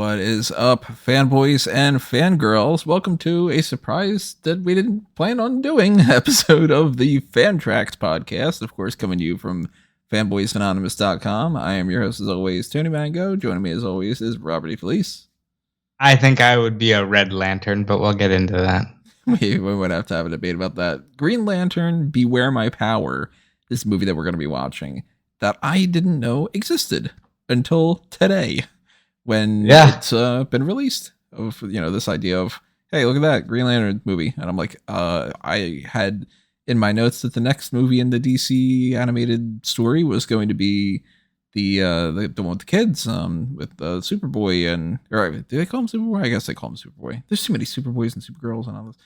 What is up, fanboys and fangirls? Welcome to a surprise that we didn't plan on doing episode of the FanTracks podcast. Of course, coming to you from fanboysanonymous.com. I am your host, as always, Tony Mango. Joining me, as always, is Robert E. Felice. I think I would be a Red Lantern, but we'll get into that. We would have to have a debate about that. Green Lantern, Beware My Power, this movie that we're going to be watching, that I didn't know existed until today. When it's been released, of this idea of, hey, look at that Green Lantern movie, and I'm like, I had in my notes that the next movie in the DC animated story was going to be the one with the kids, with Superboy or do they call him Superboy? I guess they call him Superboy. There's too many Superboys and Supergirls and all this,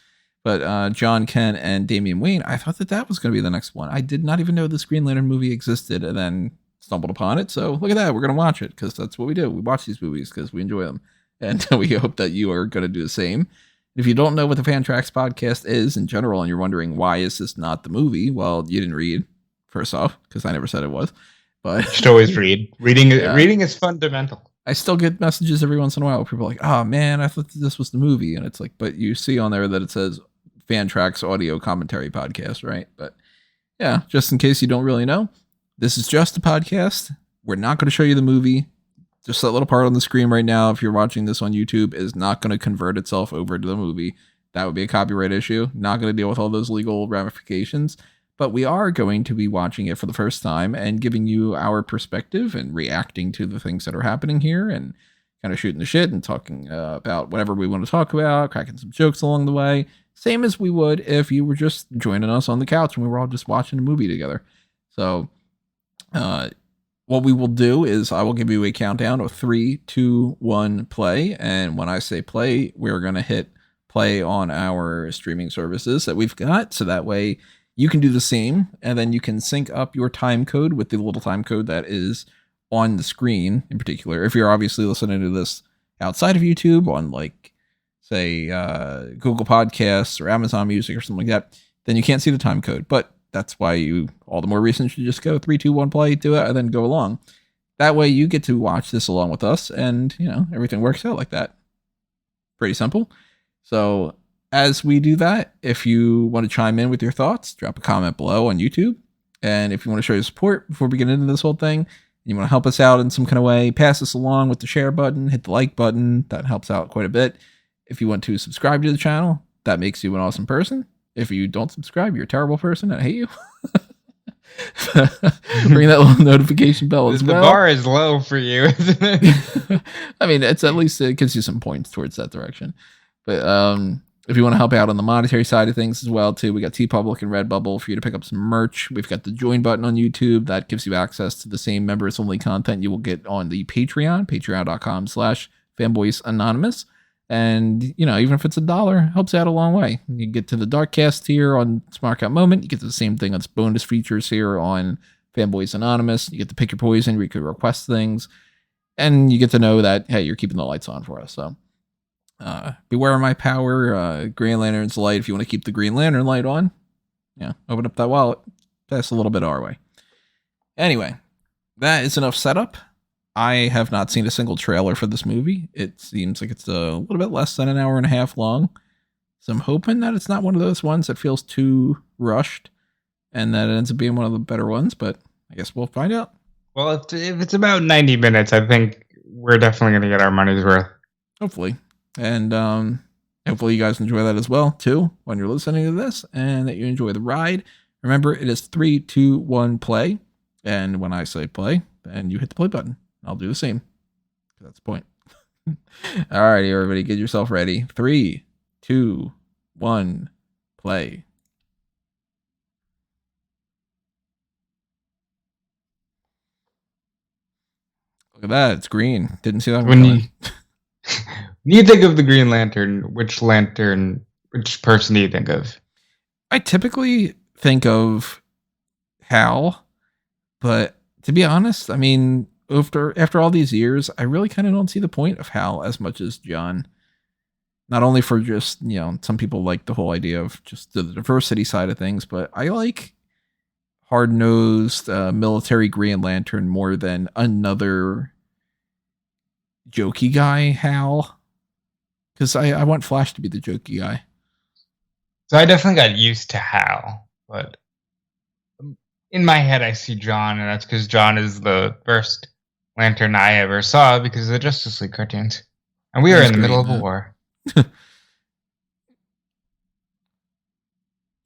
but John Kent and Damian Wayne. I thought that was going to be the next one. I did not even know this Green Lantern movie existed, and then stumbled upon it. So look at that. We're going to watch it because that's what we do. We watch these movies because we enjoy them. And we hope that you are going to do the same. If you don't know what the FanTracks podcast is in general, and you're wondering why is this not the movie? Well, you didn't read, first off, because I never said it was. But you should always read. Reading is fundamental. I still get messages every once in a while where people are like, oh man, I thought this was the movie. And it's like, but you see on there that it says FanTracks audio commentary podcast, right? But yeah, just in case you don't really know, this is just a podcast. We're not going to show you the movie. Just that little part on the screen right now, if you're watching this on YouTube, is not going to convert itself over to the movie. That would be a copyright issue. Not going to deal with all those legal ramifications. But we are going to be watching it for the first time and giving you our perspective and reacting to the things that are happening here and kind of shooting the shit and talking about whatever we want to talk about, cracking some jokes along the way. Same as we would if you were just joining us on the couch and we were all just watching a movie together. So what we will do is I will give you a countdown of 3, 2, 1, play. And when I say play, we're going to hit play on our streaming services that we've got. So that way you can do the same. And then you can sync up your time code with the little time code that is on the screen in particular. If you're obviously listening to this outside of YouTube on say Google Podcasts or Amazon Music or something like that, then you can't see the time code. But that's why you, all the more reason, should just go 3, 2, 1, play, do it, and then go along. That way you get to watch this along with us, and, everything works out like that. Pretty simple. So as we do that, if you want to chime in with your thoughts, drop a comment below on YouTube. And if you want to show your support before we get into this whole thing, and you want to help us out in some kind of way, pass us along with the share button, hit the like button. That helps out quite a bit. If you want to subscribe to the channel, that makes you an awesome person. If you don't subscribe, you're a terrible person. I hate you. Ring that little notification bell as well. The bar is low for you, isn't it? I mean, it's at least it gives you some points towards that direction. But if you want to help out on the monetary side of things as well, too, we got TeePublic and Redbubble for you to pick up some merch. We've got the join button on YouTube. That gives you access to the same members-only content you will get on the Patreon, patreon.com/fanboysanonymous. And, even if it's $1, helps out a long way. You get to the Darkcast tier on Smart Cat Moment. You get the same thing as bonus features here on Fanboys Anonymous. You get to pick your poison, where you could request things. And you get to know that, hey, you're keeping the lights on for us. So, Beware My Power, Green Lantern's light. If you want to keep the Green Lantern light on, open up that wallet. Pass a little bit our way. Anyway, that is enough setup. I have not seen a single trailer for this movie. It seems like it's a little bit less than an hour and a half long. So I'm hoping that it's not one of those ones that feels too rushed and that it ends up being one of the better ones, but I guess we'll find out. Well, if it's about 90 minutes, I think we're definitely going to get our money's worth. Hopefully. And hopefully you guys enjoy that as well, too, when you're listening to this, and that you enjoy the ride. Remember, it is 3, 2, 1, play. And when I say play, then you hit the play button. I'll do the same. That's the point. All righty, everybody, get yourself ready. 3, 2, 1, play. Look at that. It's green. Didn't see that one coming. When you think of the Green Lantern, which person do you think of? I typically think of Hal, but to be honest, I mean, after all these years, I really kind of don't see the point of Hal as much as John. Not only for just, some people like the whole idea of just the diversity side of things, but I like hard-nosed military Green Lantern more than another jokey guy, Hal. Because I want Flash to be the jokey guy. So I definitely got used to Hal, but in my head I see John, and that's because John is the first Lantern I ever saw because of the Justice League cartoons, and we Yeah, are he's in the great middle in of a that. war.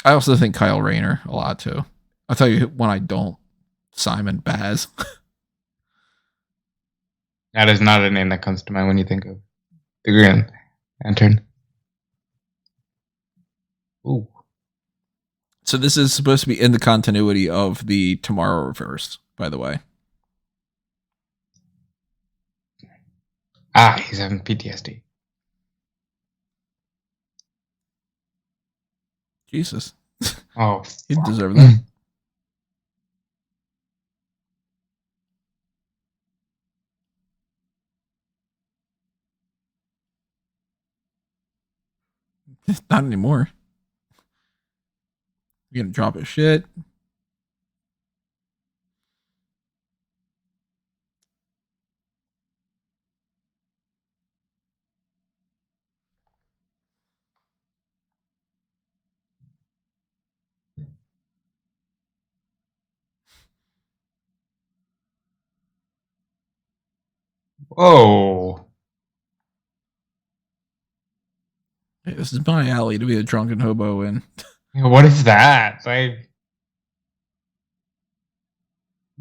I also think Kyle Rayner a lot too. I'll tell you when I don't. Simon Baz. That is not a name that comes to mind when you think of the Green Lantern. Ooh. So this is supposed to be in the continuity of the Tomorrowverse, by the way. Ah, he's having PTSD. Jesus. Oh, He'd fuck. deserve that. Not anymore. You're gonna drop his shit. Whoa. Hey, this is my alley to be a drunken hobo in. What is that? Like,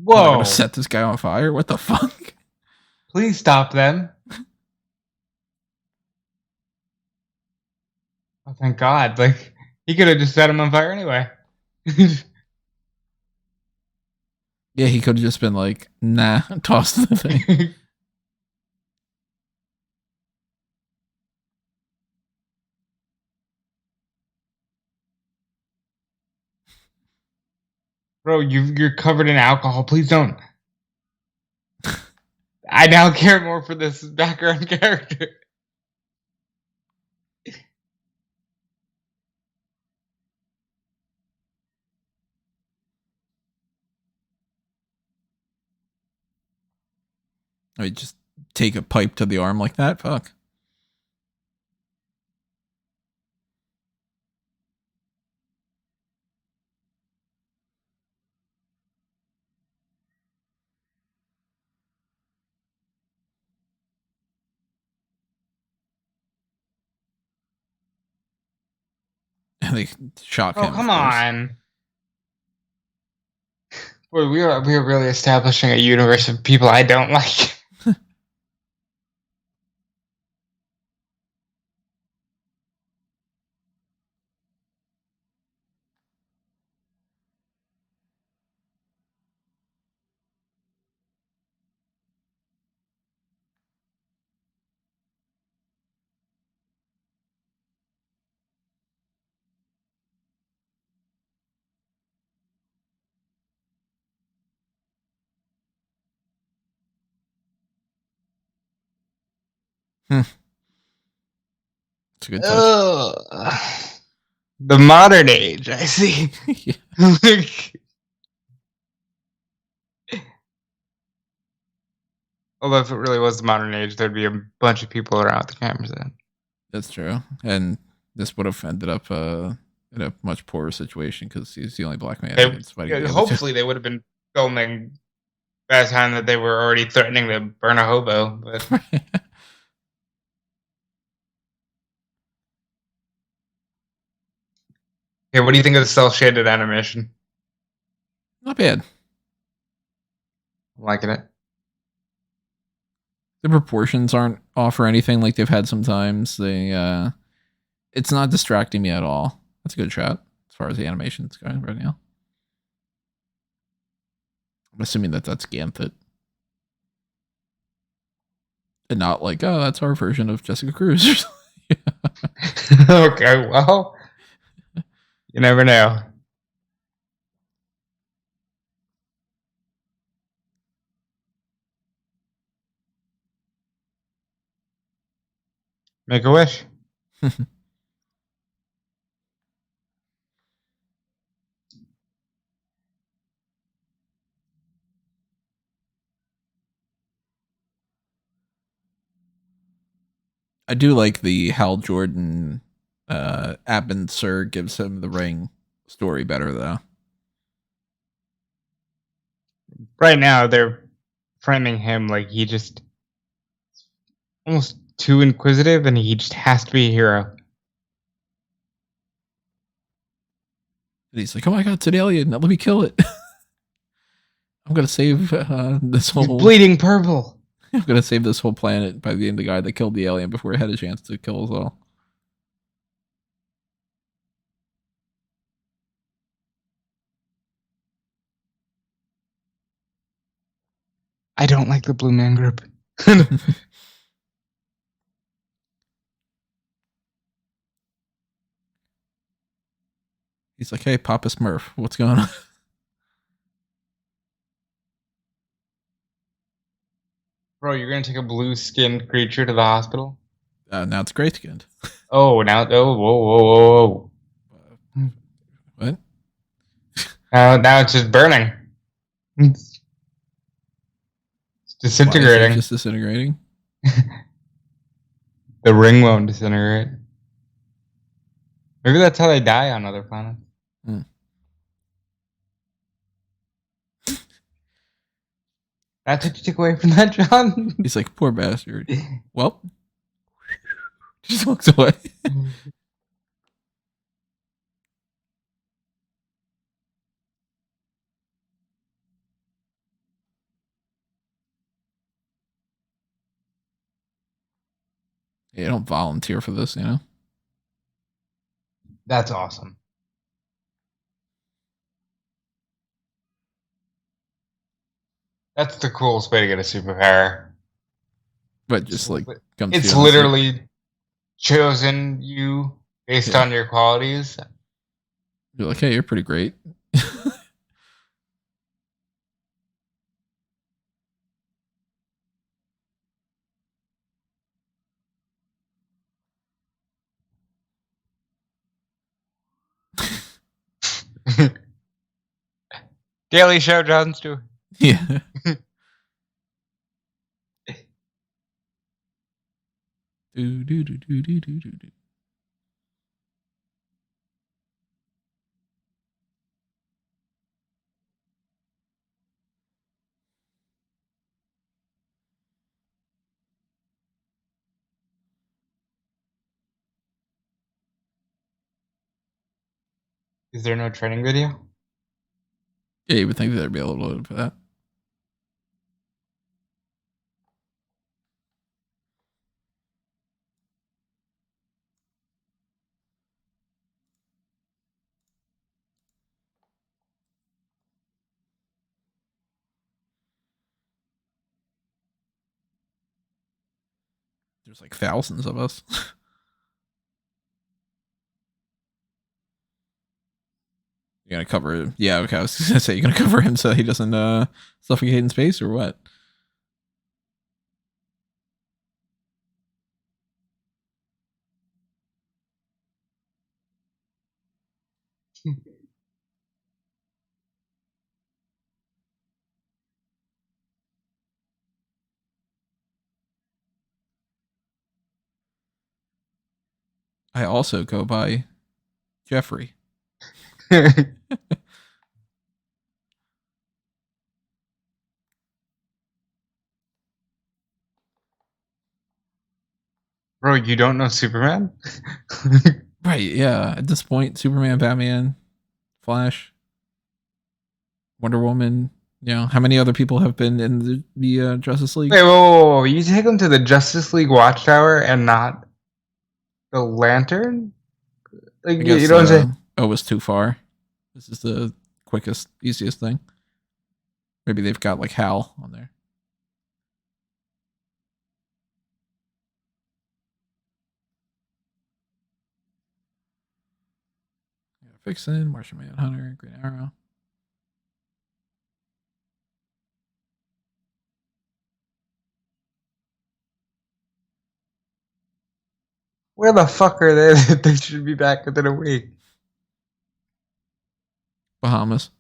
Am I gonna whoa. set this guy on fire? What the fuck? Please stop them. Oh, thank God. Like, he could have just set him on fire anyway. Yeah, he could have just been like, nah, toss the thing. Bro, you're covered in alcohol. Please don't. I now care more for this background character. I mean, just take a pipe to the arm like that. Fuck. And they shock Oh, him, of come course. on. Boy, we are really establishing a universe of people I don't like. Hmm. It's a good touch. Ugh. The modern age, I see. Yeah. Although if it really was the modern age, there'd be a bunch of people around with the cameras in. That's true. And this would have ended up in a much poorer situation because he's the only black man and it's fighting the other two. Hopefully they would have been filming by the time that they were already threatening to burn a hobo. But yeah, what do you think of the cell shaded animation? Not bad. I'm liking it. The proportions aren't off or anything like they've had sometimes. It's not distracting me at all. That's a good shot as far as the animation's going right now. I'm assuming that that's Ganthet. And not like, oh, that's our version of Jessica Cruz or something. Okay, well, you never know. Make a wish. I do like the Hal Jordan Abin Sur gives him the ring story better though. Right now, they're framing him like he just almost too inquisitive, and he just has to be a hero. And he's like, "Oh my god, it's an alien! Now let me kill it. I'm gonna save this He's whole. bleeding purple. I'm gonna save this whole planet by being the guy that killed the alien before he had a chance to kill us all." I don't like the Blue Man Group. He's like, "Hey, Papa Smurf, what's going on?" Bro, you're gonna take a blue-skinned creature to the hospital? Now it's gray skinned. Oh, now, oh, whoa, whoa, whoa. What? Now it's just burning. It's Why is it disintegrating. just disintegrating? The ring won't disintegrate. Maybe that's how they die on other planets. Hmm. That's what you took away from that, John? He's like, "Poor bastard." Well, just walks away. Yeah, don't volunteer for this, you know. That's awesome. That's the coolest way to get a superpower. But just like comes It's to you. literally chosen you based on your qualities. You're like, "Hey, you're pretty great." Daily Show, Jon Stewart. Yeah. Do do do do do do do do. Is there no training video? Yeah, you would think there'd be a little bit of that. There's like thousands of us. You're gonna cover him. Yeah, okay. I was gonna say you're gonna cover him so he doesn't suffocate in space or what? I also go by Jeffrey. Bro, you don't know Superman? Right, yeah. At this point, Superman, Batman, Flash, Wonder Woman. You know, how many other people have been in the Justice League? Wait, whoa. You take him to the Justice League Watchtower and not the Lantern? Like, I guess you don't say. it was too far. This is the quickest, easiest thing. Maybe they've got like Hal on there. Yeah, Vixen, Martian Manhunter, Green Arrow. Where the fuck are they that they should be back within a week? Bahamas.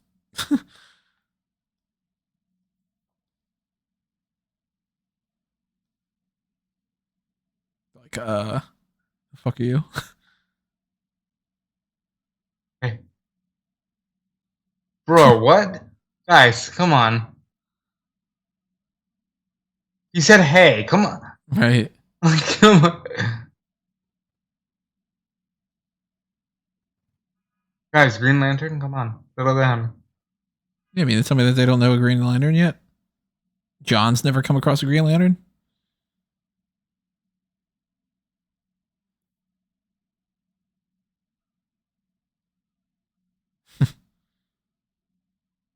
Like, like, the fuck are you? Hey. Bro, what? Guys, come on. He said, hey, come on. Right. Come on. Guys, Green Lantern, come on. Settle down. Yeah, I mean, tell me that they don't know a Green Lantern yet. John's never come across a Green Lantern.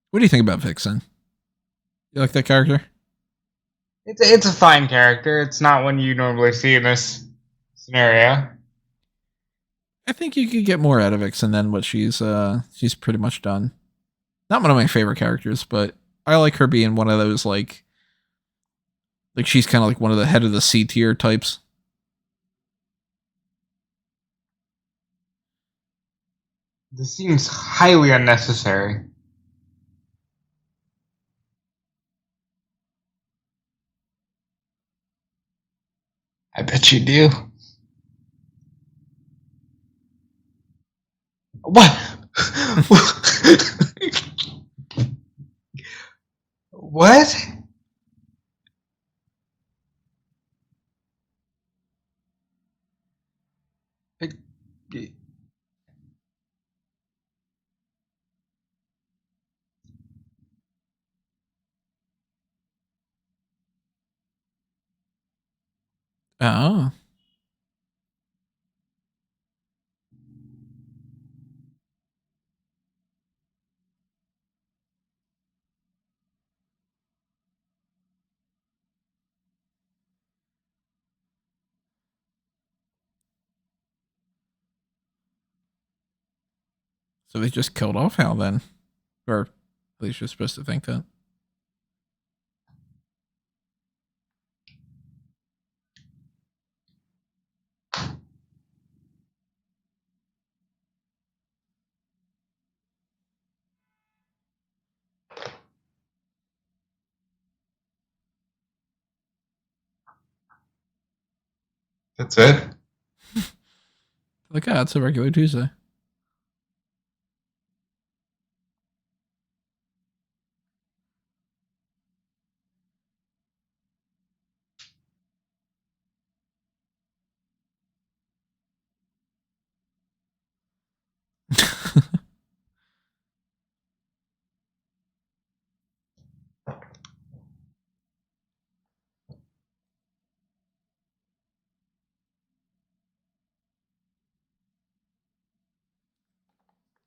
What do you think about Vixen? You like that character? It's a fine character. It's not one you normally see in this scenario. I think you could get more out of Vixen than what she's pretty much done. Not one of my favorite characters, but I like her being one of those like she's kind of like one of the head of the C tier types. This seems highly unnecessary. I bet you do. What? What? Oh, so they just killed off Hal then, or at least you're supposed to think that. That's it? Like, ah, it's a regular Tuesday.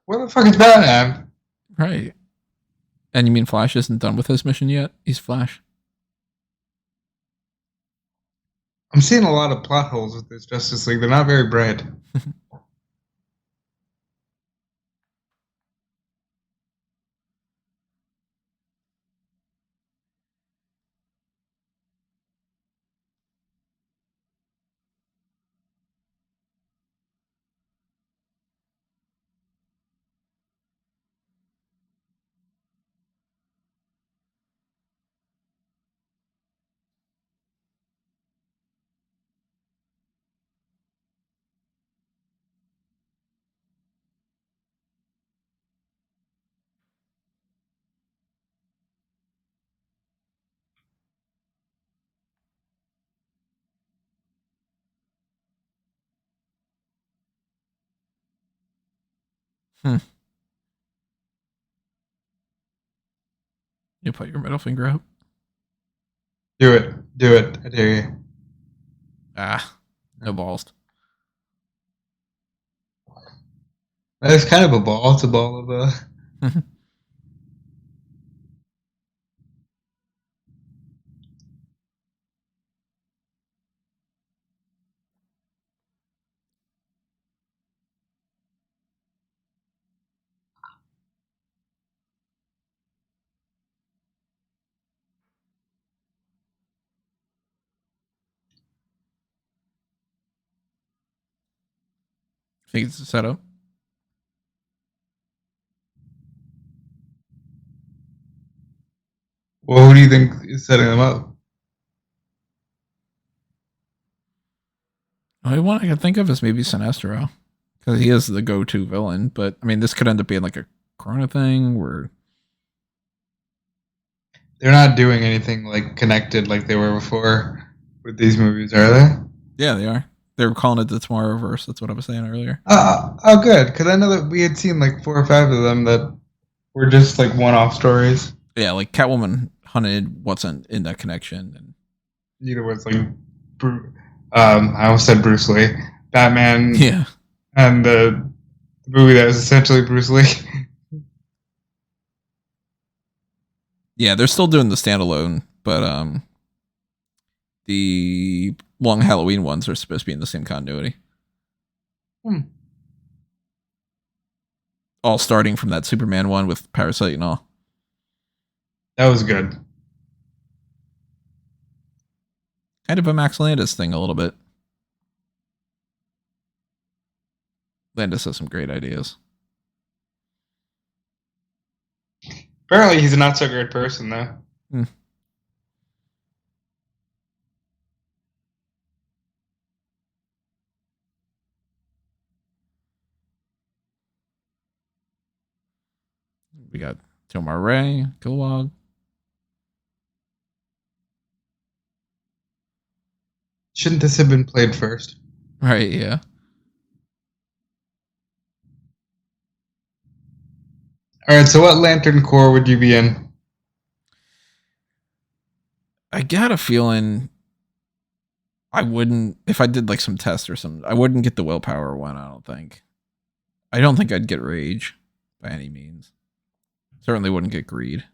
What the fuck is Batman? Right. And you mean Flash isn't done with his mission yet? He's Flash. I'm seeing a lot of plot holes with this Justice League. They're not very bright. Hmm. You put your middle finger up. Do it. Do it. I dare you. Ah, no balls. That's kind of a ball. It's a ball of a. Think it's a setup. Well, who do you think is setting them up? The only one I can think of is maybe Sinestro, because he is the go-to villain. But I mean, this could end up being like a Corona thing where They're not doing anything like connected like they were before with these movies, are they? yeah, they are. They were calling it the Tomorrowverse. That's what I was saying earlier. Oh, good. Because I know that we had seen like 4 or 5 of them that were just like one-off stories. Yeah, like Catwoman hunted wasn't in that connection, and Neither was like, I almost said Bruce Lee, Batman, yeah, and the movie that was essentially Bruce Lee. yeah, they're still doing the standalone, but the Long Halloween ones are supposed to be in the same continuity. Hmm. All starting from that Superman one with Parasite and all. That was good. Kind of a Max Landis thing a little bit. Landis has some great ideas. Apparently, he's a not so great person though. Hmm. We got Tomar Ray, Kilowog. Shouldn't this have been played first? Right, yeah. All right. So, what Lantern Corps would you be in? I got a feeling I wouldn't, if I did like some tests or something, I wouldn't get the willpower one, I don't think. I don't think I'd get rage by any means. Certainly wouldn't get greed.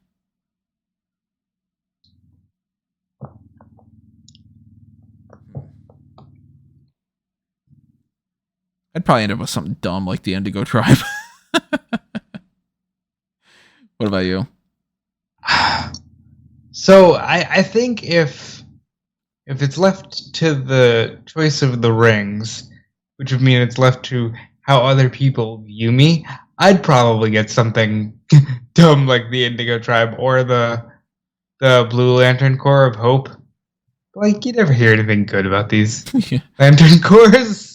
I'd probably end up with something dumb like the Indigo Tribe. What about you? So, I think if it's left to the choice of the rings, which would mean it's left to how other people view me, I'd probably get something dumb like the Indigo Tribe or the Blue Lantern Corps of Hope. Like you never hear anything good about these Yeah. Lantern Corps.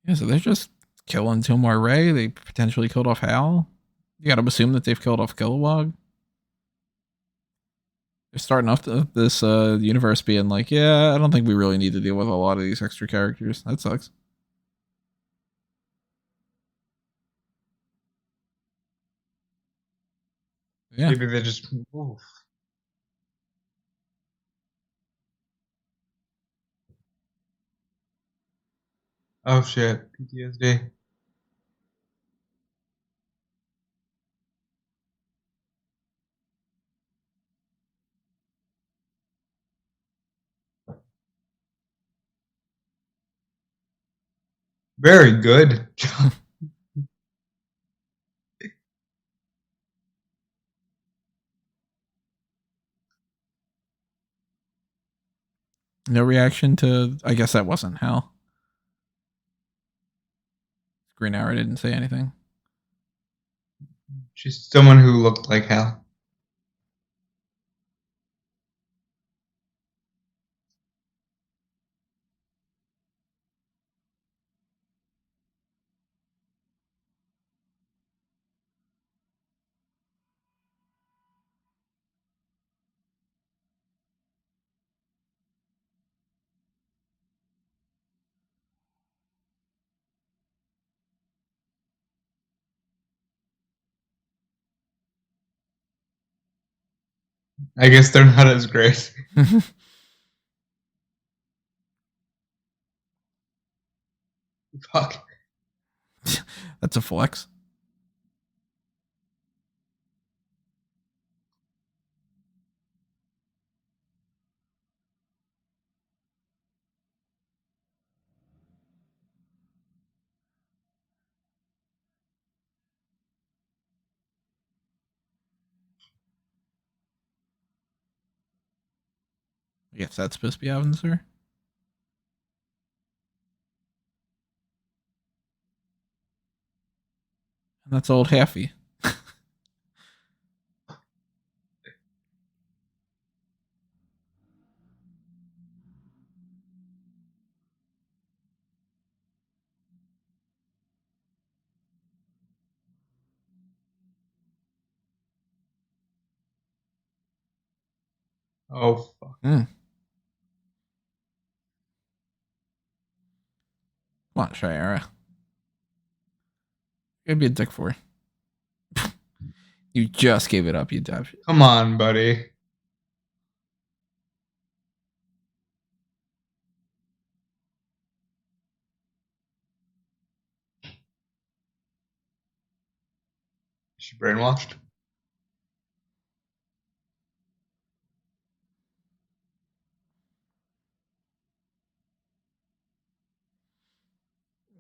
Yeah, so they're just killing Tomar Ray. They potentially killed off Hal. You got to assume that they've killed off Kilowog. They're starting off this universe being like, yeah, I don't think we really need to deal with a lot of these extra characters. That sucks. Yeah. Maybe they just. Oof. Oh shit, PTSD. Very good. No reaction to, I guess that wasn't Hal. Green Arrow didn't say anything. She's someone who looked like Hal. I guess they're not as great. Fuck. That's a flex. I guess that's supposed to be Avensor. And that's old Haffy. Oh, fuck. Mm. Come on, Shayara. You'd be a dick for her. You just gave it up, you dumb shit. Come on, buddy. Is she brainwashed?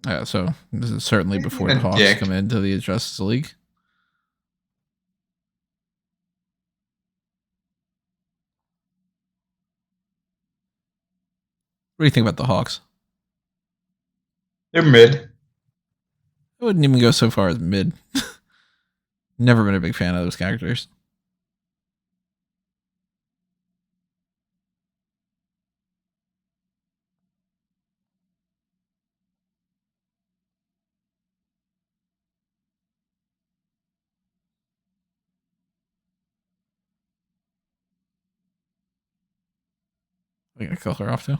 Yeah, so this is certainly He's being before the a Hawks dick. come into the Justice League. What do you think about the Hawks? They're mid. I wouldn't even go so far as mid. Never been a big fan of those characters. We gotta kill her off too.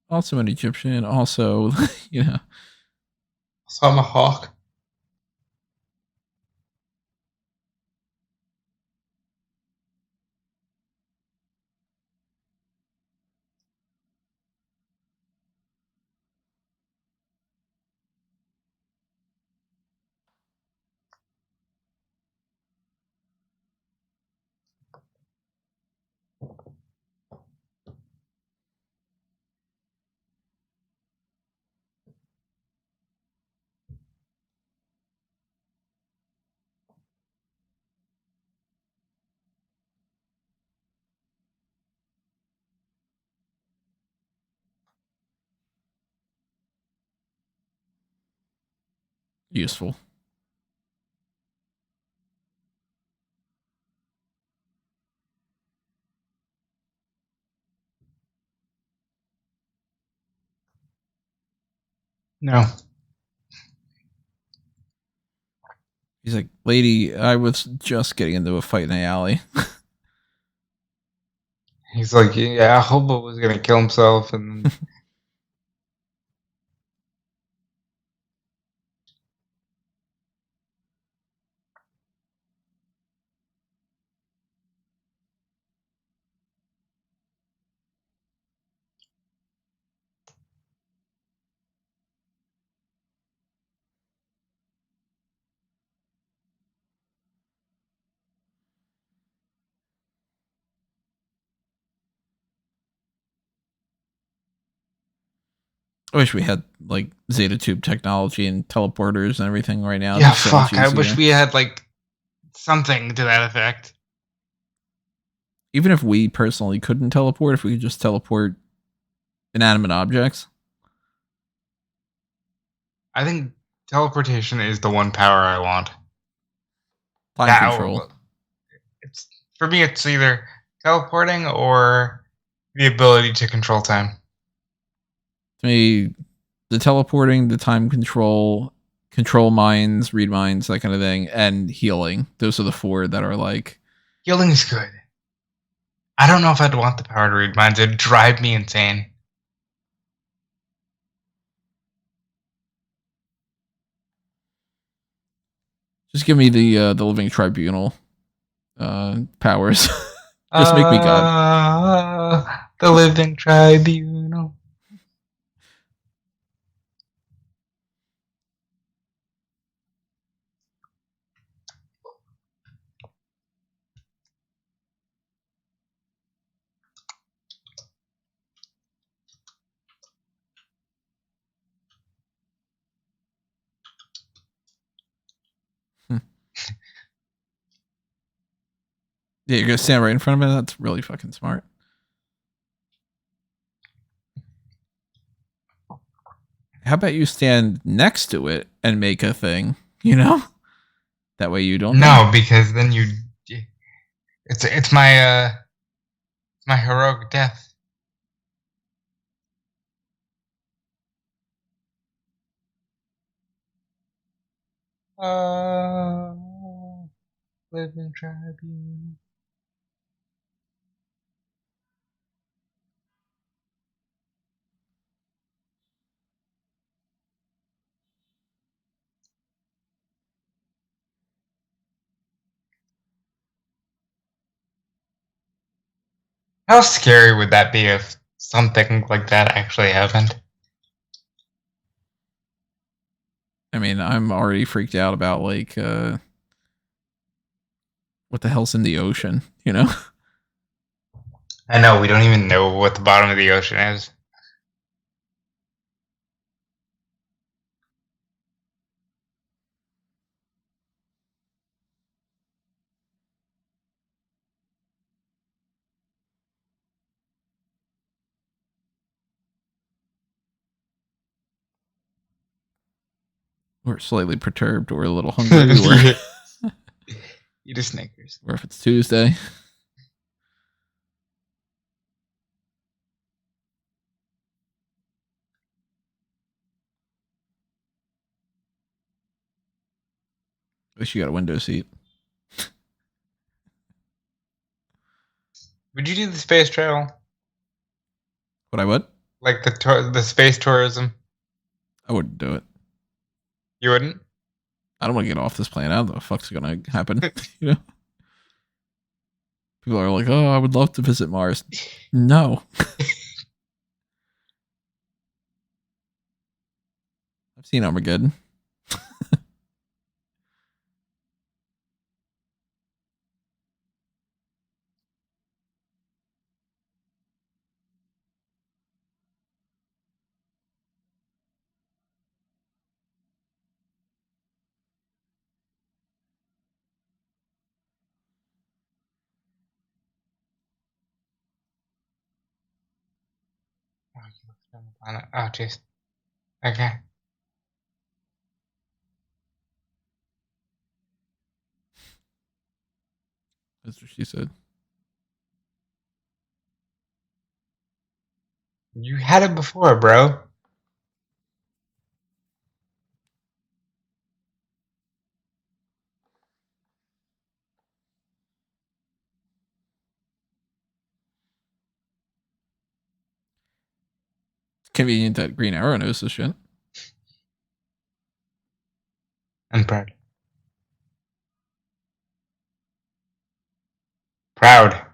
Also an Egyptian. Also, you know, So I'm a hawk. useful. No. He's like, lady, I was just getting into a fight in the alley. He's like, yeah, Hobo was gonna kill himself, and I wish we had like Zeta Tube technology and teleporters and everything right now. It'd yeah, be so much fuck. I wish easier. we had like something to that effect. Even if we personally couldn't teleport, if we could just teleport inanimate objects. I think teleportation is the one power I want. Time That control. it's for me. It's either teleporting or the ability to control time. To me, the teleporting, the time control minds, read minds, that kind of thing, and healing. Those are the four that are like, Healing is good. I don't know if I'd want the power to read minds. It'd drive me insane. just give me the living tribunal powers. Just make me God. The living tribunal. Yeah, you're gonna stand right in front of it. That's really fucking smart. How about you stand next to it and make a thing? You know, that way you don't die. No, because then you. It's my heroic death. Living tribune. How scary would that be if something like that actually happened? I mean, I'm already freaked out about like what the hell's in the ocean, you know? I know, we don't even know what the bottom of the ocean is. We're slightly perturbed, or a little hungry, or Yeah. Eat a Snickers. or if it's Tuesday. At least you got a window seat. Would you do the space travel? What I would? Like the space tourism? I wouldn't do it. You wouldn't? I don't want to get off this planet. I don't know what the fuck's gonna happen. You know? People are like, oh, I would love to visit Mars. No. I've seen Armageddon. Oh, jeez. Okay. That's what she said. You had it before, bro. It's convenient that Green Arrow knows this shit. I'm proud. Proud.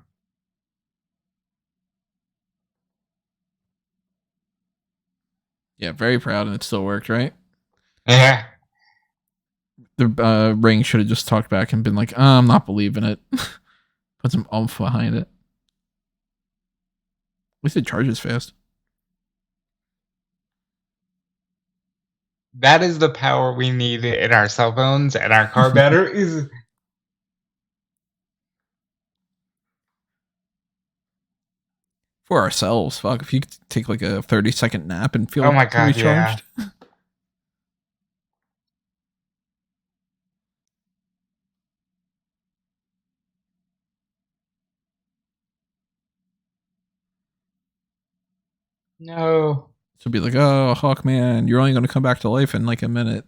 Yeah, very proud, and it still worked, right? Yeah. The ring should have just talked back and been like, I'm not believing it. Put some oomph behind it. At least it charges fast. That is the power we need in our cell phones and our car batteries. For ourselves, fuck, if you could take like a 30-second nap and Oh feel my god, yeah. recharged. No. So be like, oh, Hawkman, you're only going to come back to life in like a minute.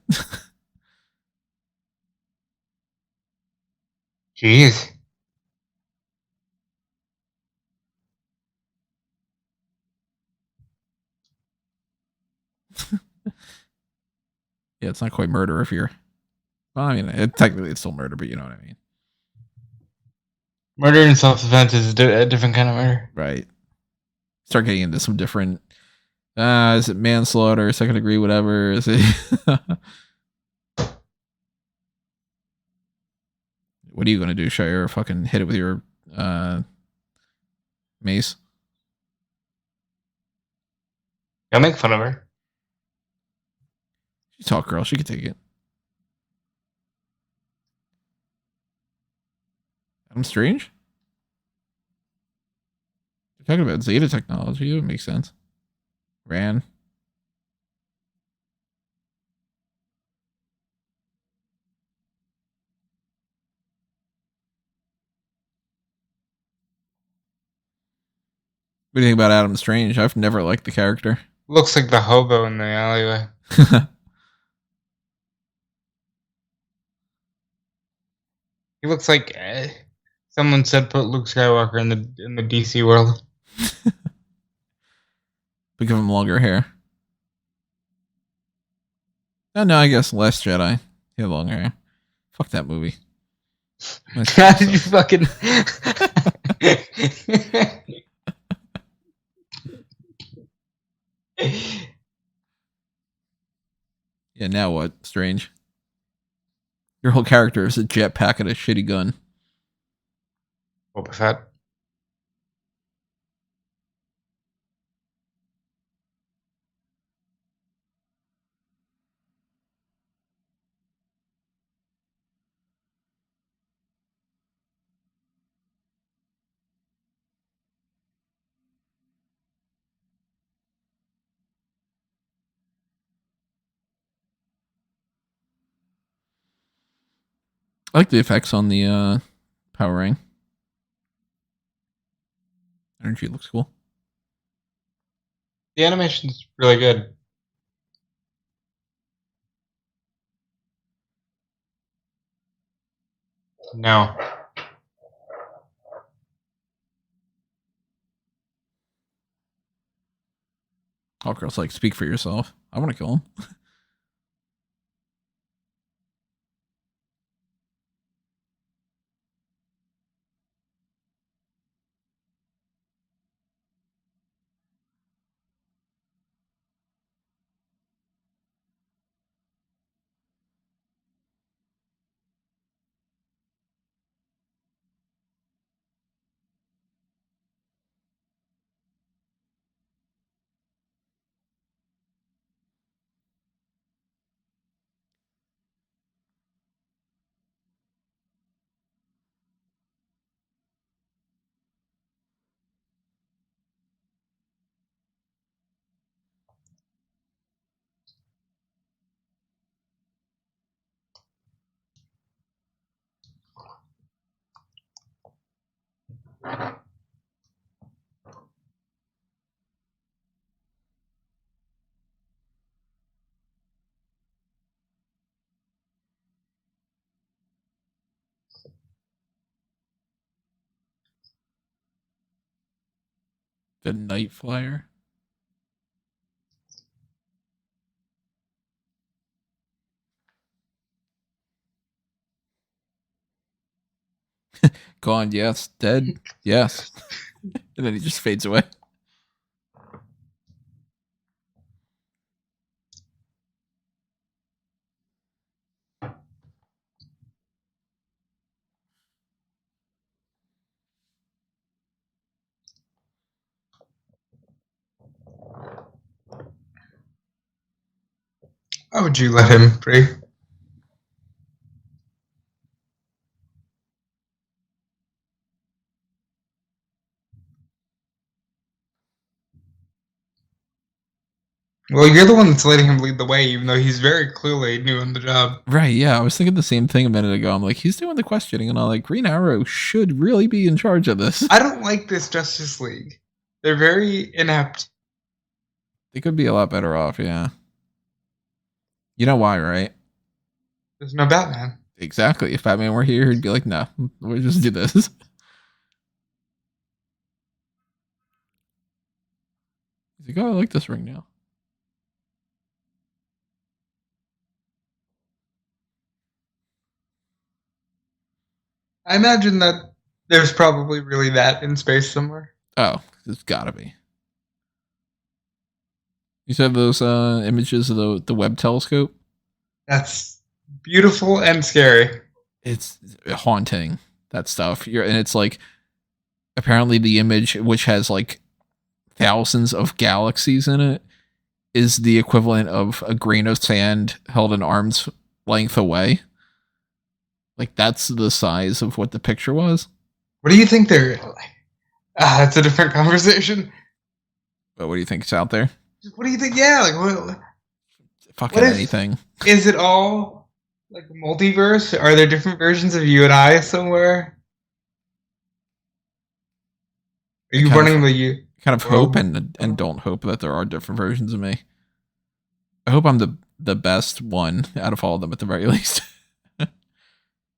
Jeez. Yeah, it's not quite murder if you're. Well, I mean, technically it's still murder, but you know what I mean. Murder in self-defense is a different kind of murder. Right. Start getting into some different. Is it manslaughter, second degree, whatever? Is it. What are you going to do, Shire? Fucking hit it with your mace? Don't make fun of her. She's a tall girl. She could take it. I'm Strange? We're talking about Zeta technology. It would make sense. Ran. What do you think about Adam Strange? I've never liked the character. Looks like the hobo in the alleyway. He looks like someone said put Luke Skywalker in the DC world. But give him longer hair. Oh, no, I guess Last Jedi. He had longer hair. Fuck that movie. How did you fucking... Yeah, now what? Strange. Your whole character is a jetpack and a shitty gun. Boba Fett. I like the effects on the power ring. Energy looks cool. The animation's really good. No. Hawkgirl's like, speak for yourself. I want to kill him. The Night Flyer. Gone, yes. Dead, yes. And then he just fades away. Why would you let him free? Well, you're the one that's letting him lead the way, even though he's very clearly new on the job. Right, yeah. I was thinking the same thing a minute ago. I'm like, he's doing the questioning, and I'm like, Green Arrow should really be in charge of this. I don't like this Justice League. They're very inept. They could be a lot better off, yeah. You know why, right? There's no Batman. Exactly. If Batman were here, he'd be like, no, we'll just do this. He's like, oh, I like this ring now. I imagine that there's probably really that in space somewhere. Oh, it's gotta be. You said those images of the Webb telescope? That's beautiful and scary. It's haunting, that stuff. And it's like, apparently the image, which has like thousands of galaxies in it, is the equivalent of a grain of sand held an arm's length away. Like, that's the size of what the picture was. What do you think they're... That's a different conversation. But what do you think is out there? What do you think? Yeah, like what Fucking if anything. is it all like multiverse? Are there different versions of you and I somewhere? Are I you running the kind of hope world? and don't hope that there are different versions of me. I hope I'm the best one out of all of them at the very least.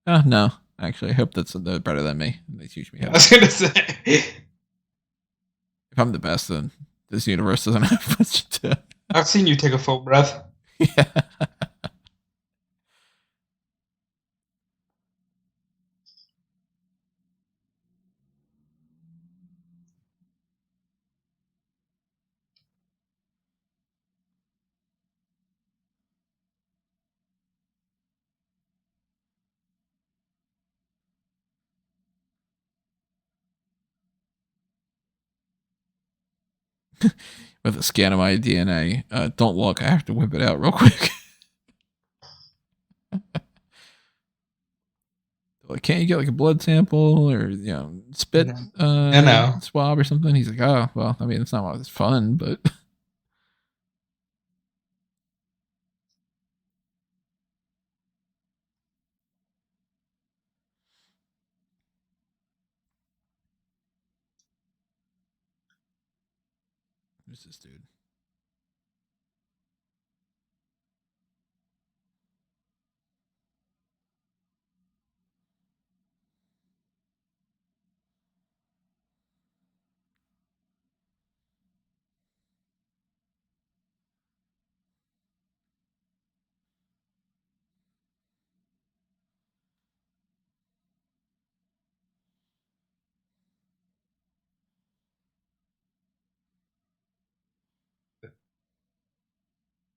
No, actually, I hope that's they're better than me. They teach me how I to was be. gonna say. If I'm the best, then this universe doesn't have much to. I've seen you take a full breath. Yeah. With a scan of my DNA. Don't look. I have to whip it out real quick. Like, can't you get like a blood sample or spit No, no, no. swab or something? He's like, oh well, I mean, it's not always fun, but who's this dude?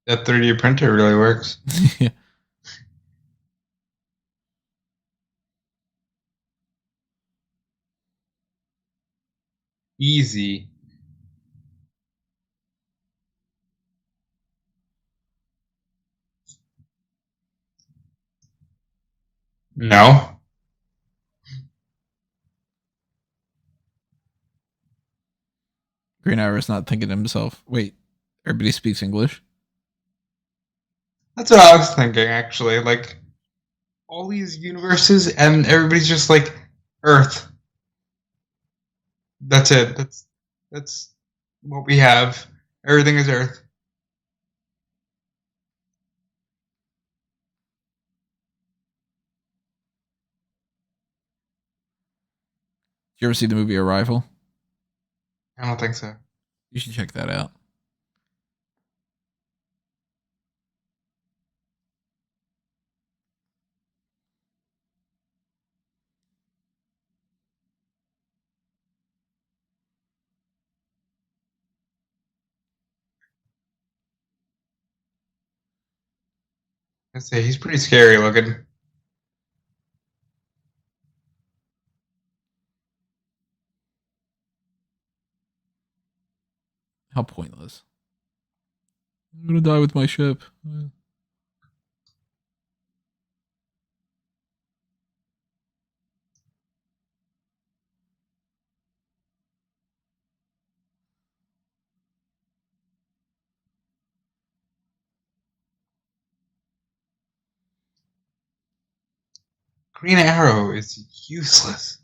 That 3D printer really works. Yeah. Easy. No. Green Arrow's not thinking to himself, wait, everybody speaks English. That's what I was thinking, actually. Like, all these universes, and everybody's just like, Earth. That's it. That's what we have. Everything is Earth. Did you ever see the movie Arrival? I don't think so. You should check that out. I say he's pretty scary looking. How pointless. I'm gonna die with my ship. Green Arrow is useless.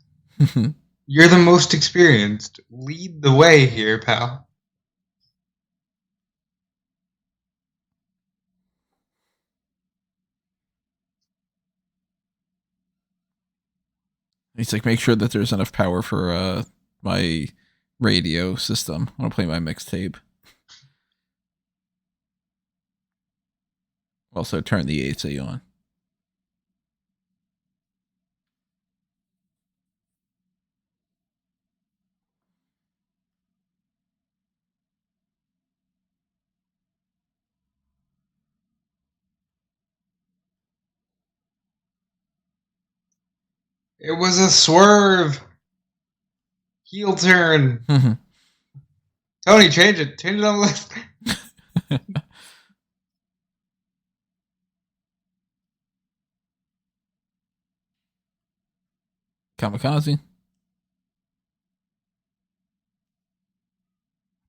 You're the most experienced. Lead the way here, pal. He's like, make sure that there's enough power for my radio system. I want to play my mixtape. Also, turn the AC on. It was a swerve. Heel turn. Tony, change it. Change it on the list. Kamikaze.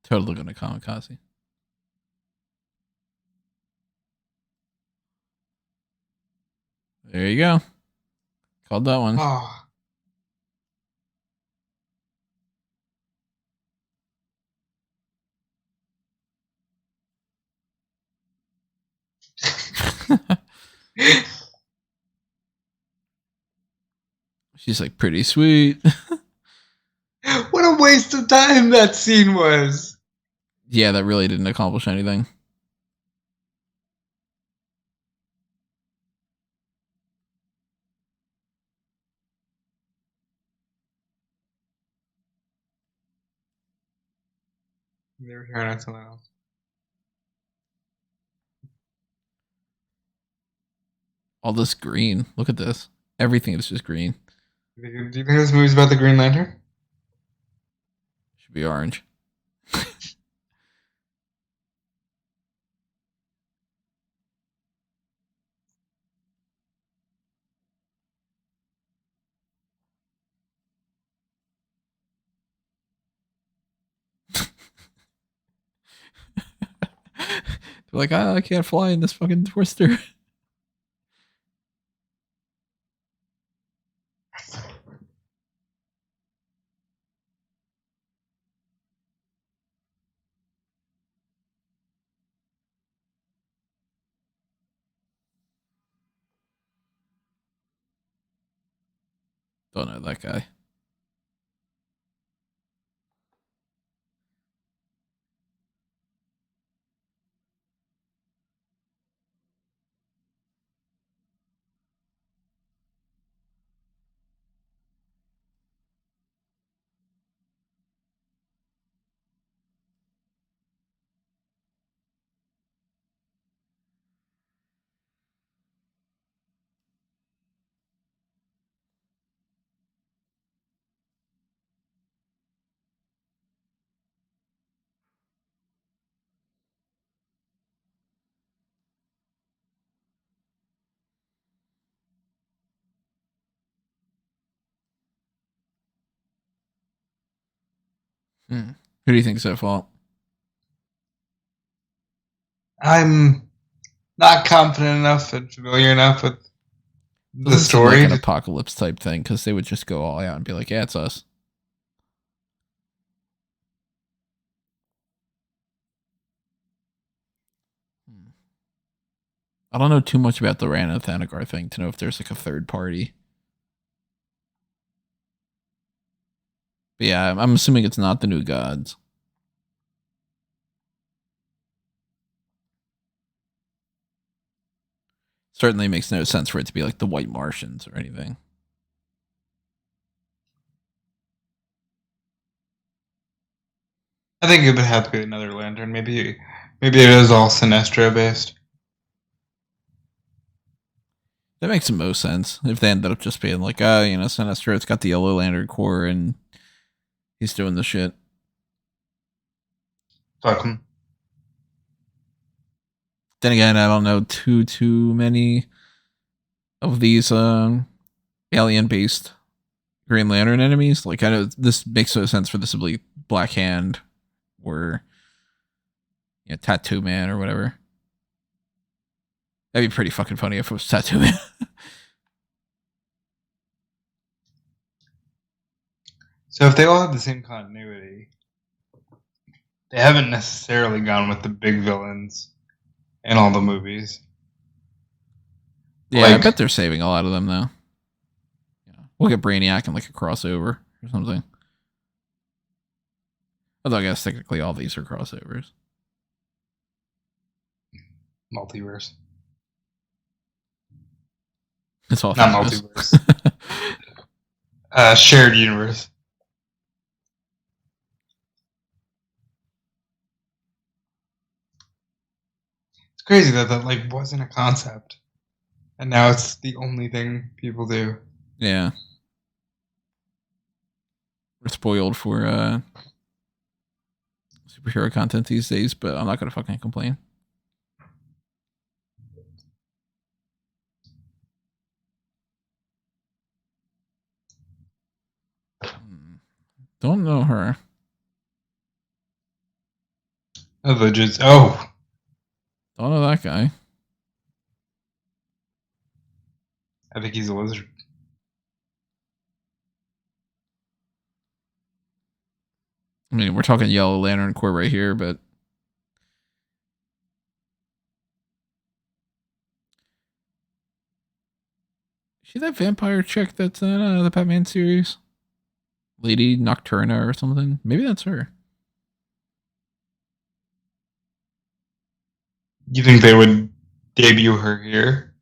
Totally gonna kamikaze. There you go. Called that one. Oh. She's like, pretty sweet. What a waste of time that scene was. Yeah, that really didn't accomplish anything. They were trying out something else. All this green. Look at this. Everything is just green. Do you think this movie's about the Green Lantern? Should be orange. They're like, I can't fly in this fucking twister. Don't know that guy. Hmm. Who do you think's at fault? I'm not confident enough and familiar enough with the Doesn't seem like story. an apocalypse type thing because they would just go all out and be like, yeah, it's us. Hmm. I don't know too much about the Rana Thanagar thing to know if there's like a third party. But yeah, I'm assuming it's not the New Gods. Certainly makes no sense for it to be like the White Martians or anything. I think it would have to be another lantern. Maybe it is all Sinestro based. That makes the most sense if they ended up just being like, Sinestro, it's got the Yellow Lantern Corps and he's doing the shit. Fuck him. Then again, I don't know too many of these alien based Green Lantern enemies. Like, I know this makes no sense for this to be Black Hand or Tattoo Man or whatever. That'd be pretty fucking funny if it was Tattoo Man. So if they all have the same continuity, they haven't necessarily gone with the big villains in all the movies. Yeah, I bet they're saving a lot of them though. Yeah, we'll get Brainiac in like a crossover or something. Although I guess technically all these are crossovers. Multiverse. It's all Not Thanos. multiverse. Shared universe. It's crazy that like wasn't a concept, and now it's the only thing people do. Yeah, we're spoiled for superhero content these days, but I'm not gonna fucking complain. Don't know her. Legit. Oh, Don't know that guy. I think he's a lizard. I mean, we're talking Yellow Lantern Corps right here, but is she that vampire chick that's in the Batman series? Lady Nocturna or something? Maybe that's her. You think they would debut her here?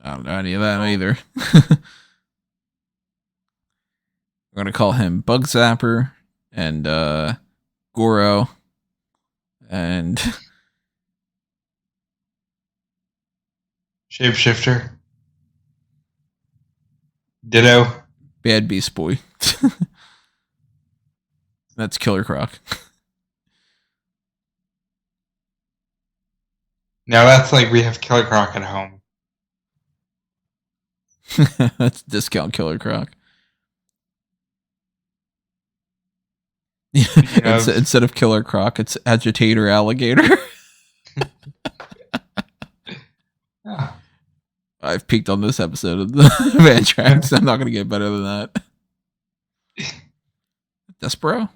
I don't know any of that Oh. either. We're gonna call him Bug Zapper and Goro and Shapeshifter. Ditto. Bad Beast Boy. That's Killer Croc. Now that's like we have Killer Croc at home. That's Discount Killer Croc. Speaking of, Instead of Killer Croc, it's Agitator Alligator. ah, I've peaked on this episode of the FanTracks. I'm not going to get better than that. Despero?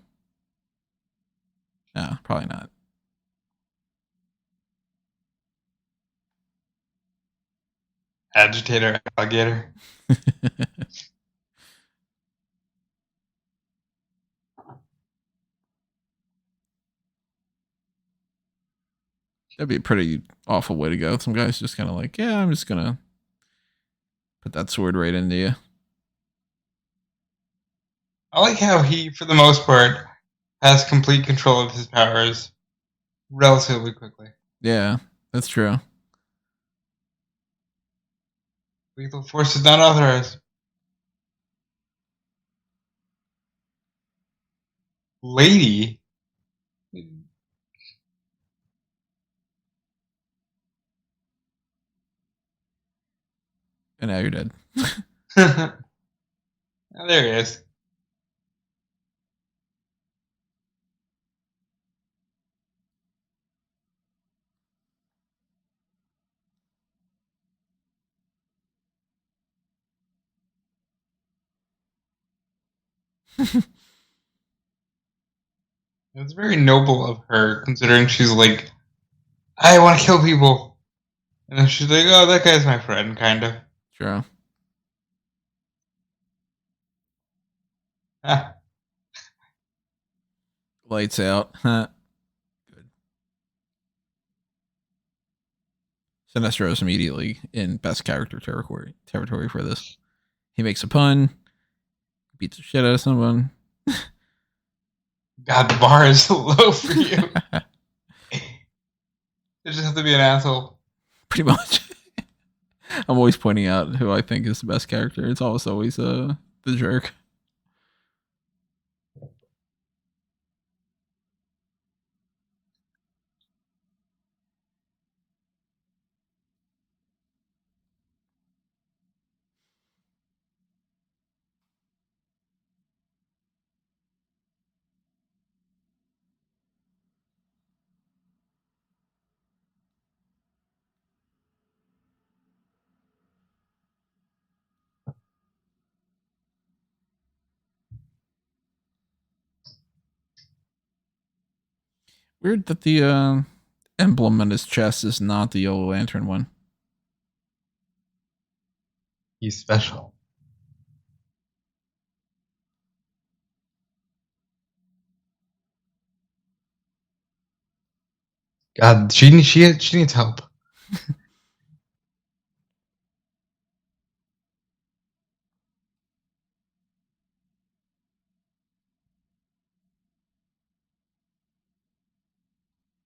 No, probably not. agitator alligator. That'd be a pretty awful way to go. Some guys just kind of like, yeah, I'm just going to put that sword right into you. I like how he, for the most part, has complete control of his powers relatively quickly. Yeah, that's true. Lethal force is not authorized. Lady. And now you're dead. Oh, there he is. It's very noble of her, considering she's like, I want to kill people. And then she's like, oh, that guy's my friend, kind of. True. Ah, Lights out. Good. Sinestro's immediately in best character territory for this. He makes a pun, beats the shit out of someone. God, the bar is so low for you. You just have to be an asshole. Pretty much. I'm always pointing out who I think is the best character. It's always the jerk. Weird that the emblem on his chest is not the Yellow Lantern one. He's special. God, she needs help.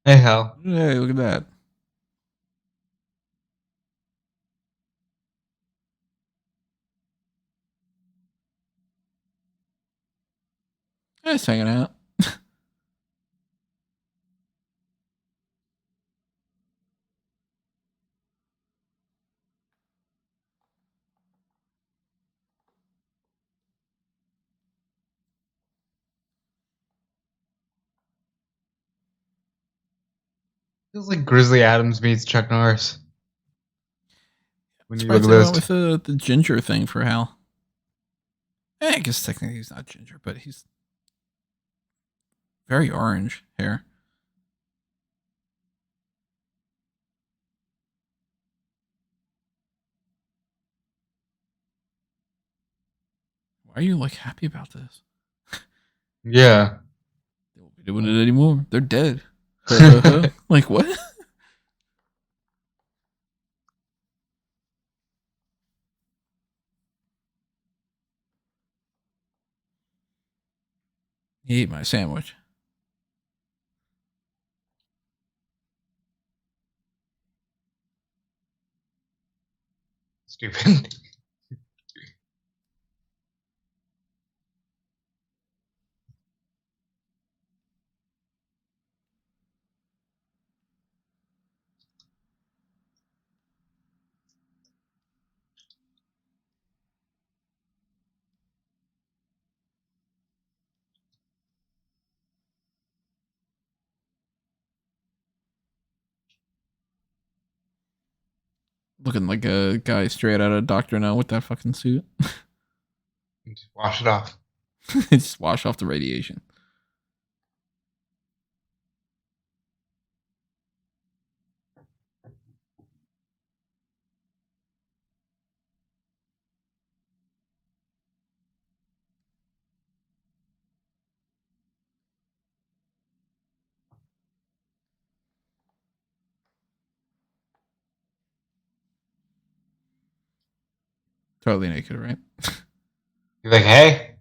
Hey, hell. Hey, look at that. Just hanging out. Feels like Grizzly Adams meets Chuck Norris when you look at Surprised they went this. with the ginger thing for Hal. I guess technically he's not ginger, but he's very orange hair. Why are you like happy about this? Yeah. They won't be doing it anymore. They're dead. Like what? He ate my sandwich. Stupid. Looking like a guy straight out of Doctor No with that fucking suit. Just wash it off. Just wash off the radiation. Totally naked, right? You're like, hey,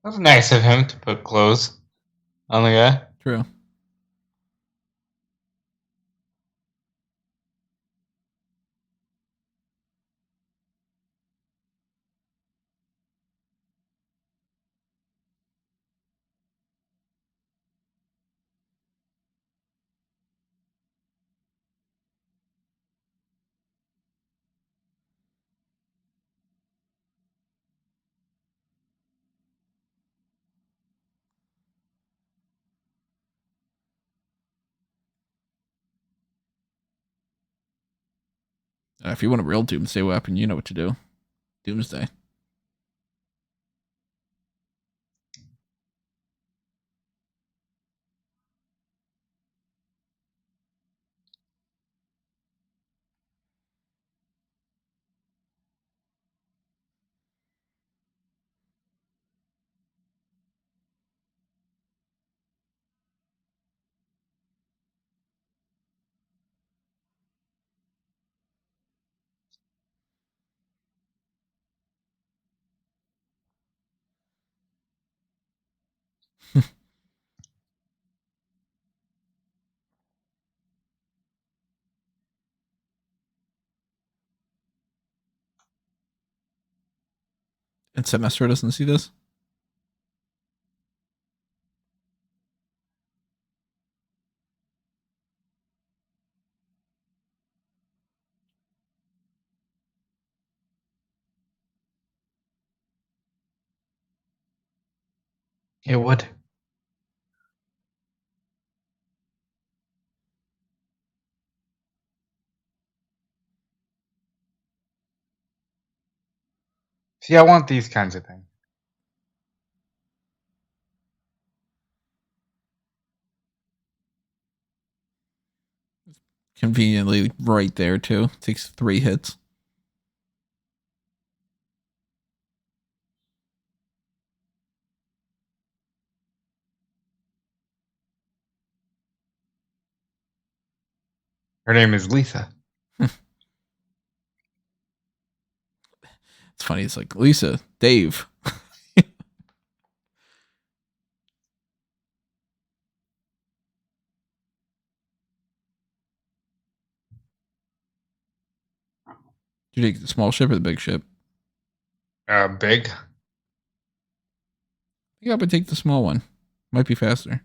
that was nice of him to put clothes on the guy. True. If you want a real doomsday weapon, you know what to do. Doomsday. And Semester doesn't see this. It would. See, I want these kinds of things. Conveniently right there too. Takes 3 hits. Her name is Lisa. It's funny. It's like Lisa, Dave. Do you take the small ship or the big ship? Big. Yeah, but take the small one. Might be faster.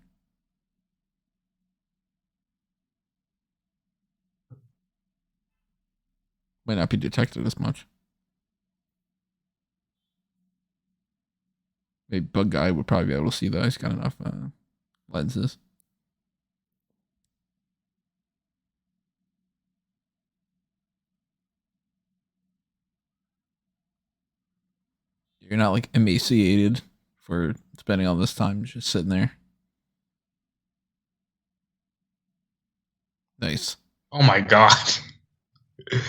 Might not be detected as much. Maybe Bug Guy would probably be able to see that. He's got enough lenses. You're not like emaciated for spending all this time just sitting there. Nice. Oh my god. I mean,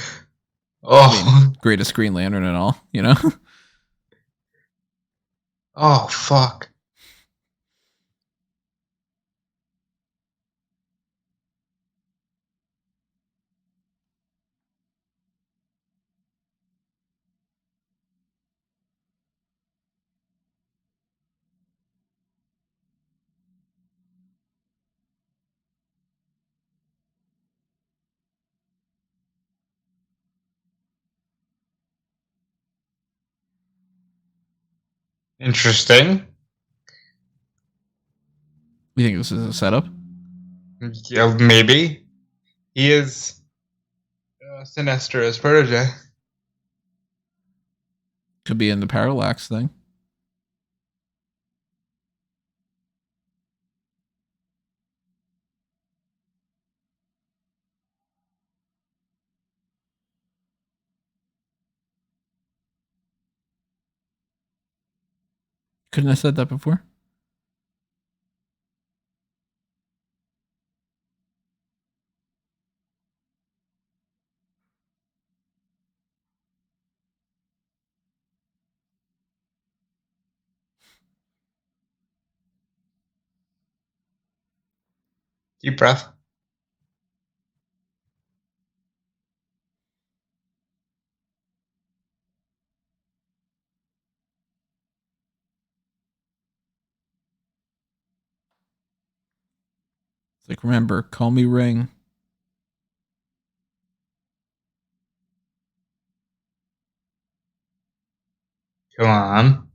Oh. greatest Green Lantern and all, you know? Oh fuck. Interesting. You think this is a setup? Yeah, maybe. He is Sinestro protege. Could be in the parallax thing. Couldn't I said that before? Deep breath. It's like, remember, call me Ring. Come on.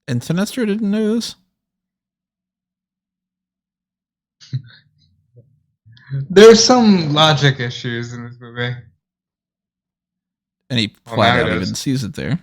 And Sinestro didn't know this? There's some logic issues in this movie. And he Well, flat now out it even is. sees it there.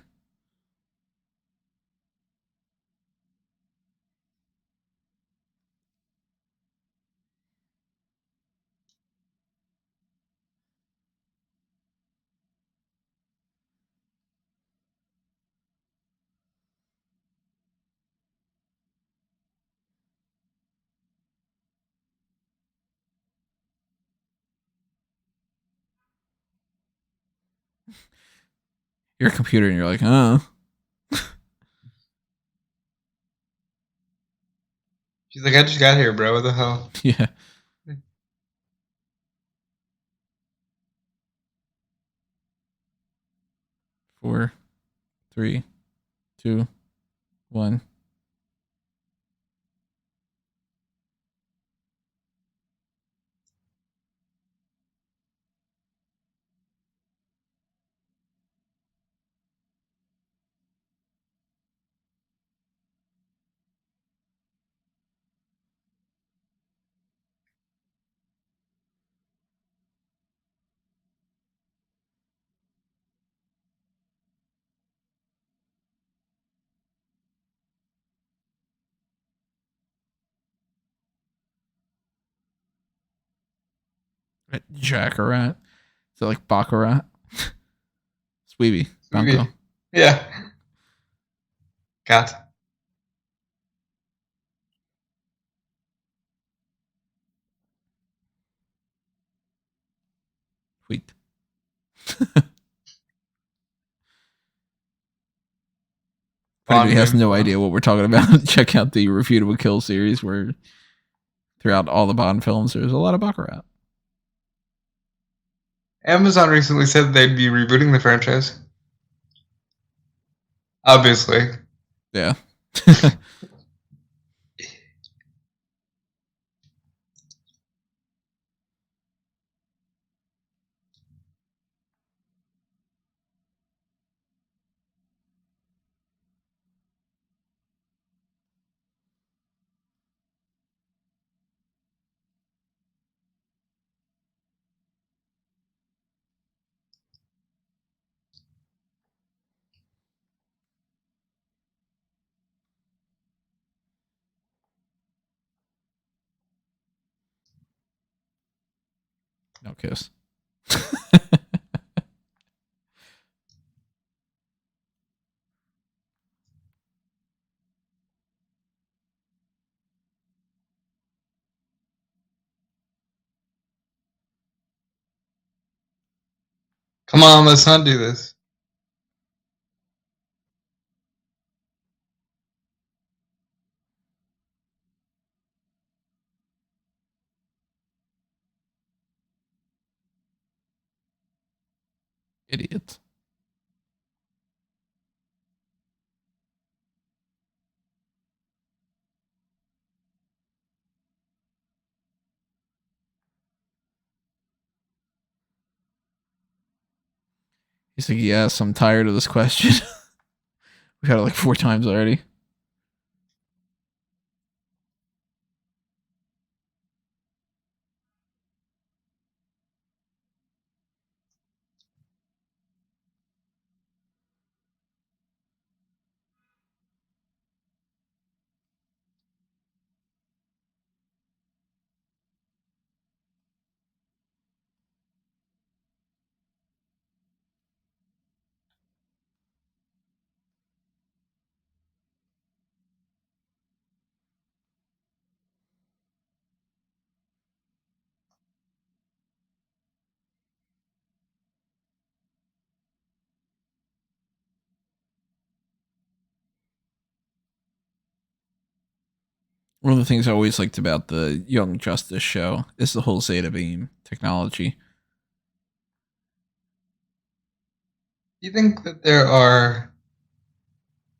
You're a computer and you're like, oh. She's like, I just got here, bro. What the hell? Yeah. 4, 3, 2, 1. Jackarat. Is it like Baccarat? Sweetie. Banco. Maybe. Yeah. Cat. Sweet. For anybody who has no idea what we're talking about, check out the Refutable Kill series where throughout all the Bond films, there's a lot of Baccarat. Amazon recently said they'd be rebooting the franchise. Obviously. Yeah. No kiss. Come on, let's not do this. Idiot. He's like, yes, I'm tired of this question. We've had it like 4 times already. One of the things I always liked about the Young Justice show is the whole Zeta Beam technology. Do you think that there are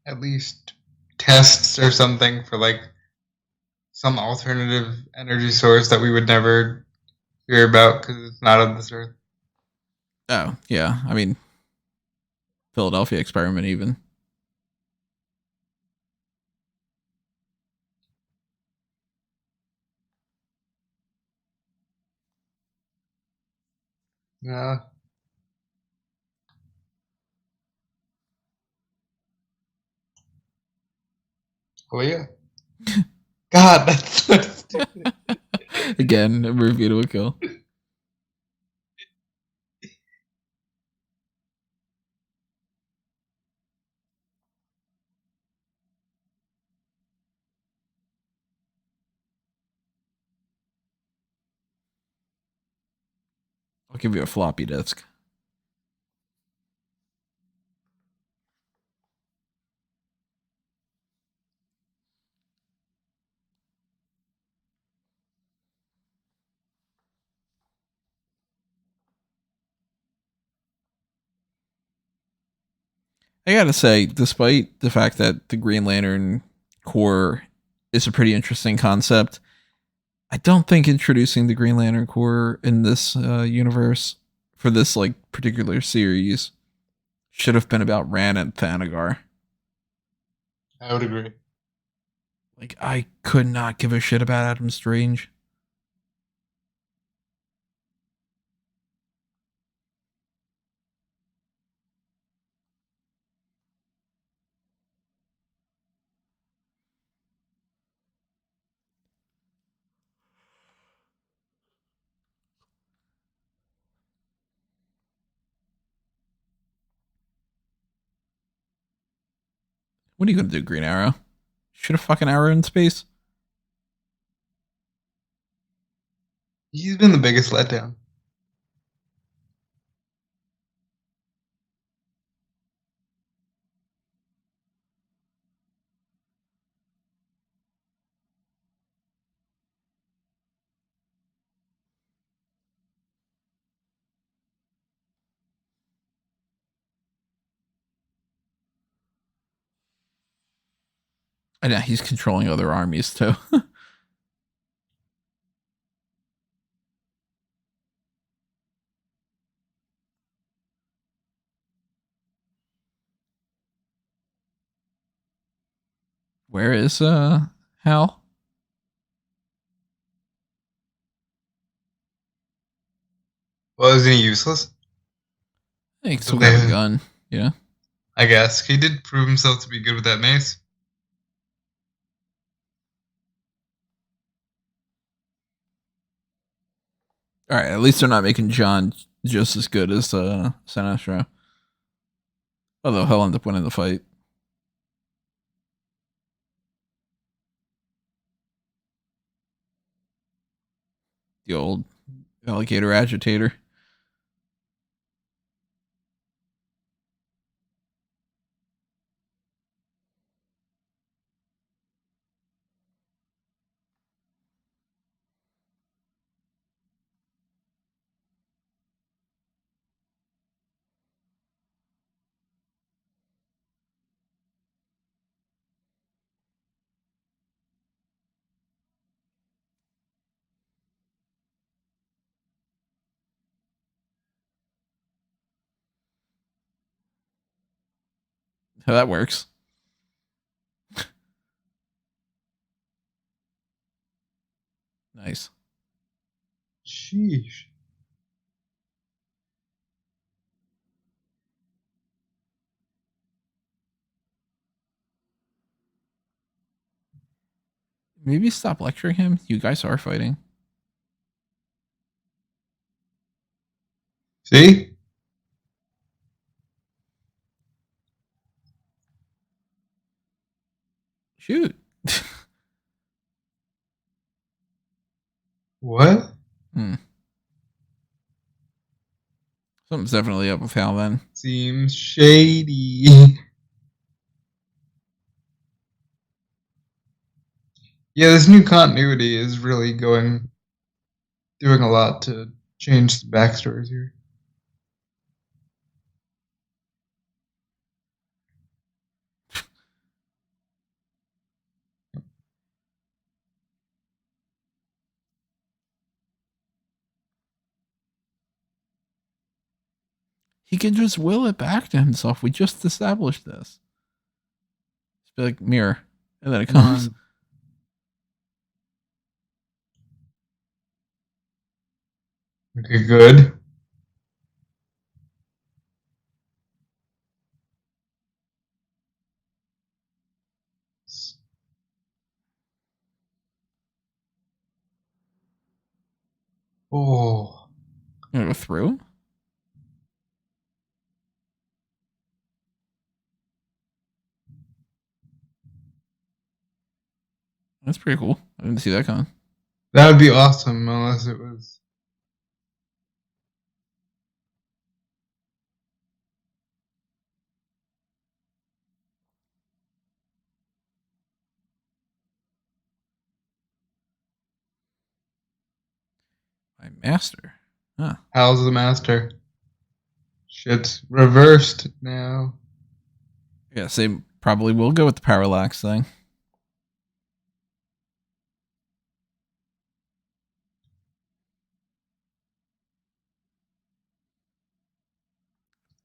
at least tests or something for like some alternative energy source that we would never hear about because it's not on this earth? Oh, yeah. I mean, Philadelphia experiment, even. No. Oh yeah. God, that's so stupid. Again, a review to a kill. I'll give you a floppy disk. I gotta say, despite the fact that the Green Lantern core is a pretty interesting concept, I don't think introducing the Green Lantern core in this universe for this like particular series should have been about Ran and Thanagar. I would agree. Like, I could not give a shit about Adam Strange. What are you gonna do, Green Arrow? Shoot a fucking arrow in space? He's been the biggest letdown. I know he's controlling other armies too. Where is Hal? Well, isn't he useless? He still got the gun. Yeah. I guess he did prove himself to be good with that mace. All right, at least they're not making John just as good as Sinestro. Although he'll end up winning the fight. The old alligator agitator. How that works. Nice. Sheesh. Maybe stop lecturing him. You guys are fighting. See? Shoot. What? Hmm. Something's definitely up with Hal then. Seems shady. Yeah, this new continuity is really doing a lot to change the backstories here. He can just will it back to himself. We just established this. Just be like, mirror. And then it comes. Okay, good. Oh. Go through. That's pretty cool. I didn't see that coming. That would be awesome unless it was. My master. Huh. Hal's the master. Shit's reversed now. Yes, they probably will go with the parallax thing.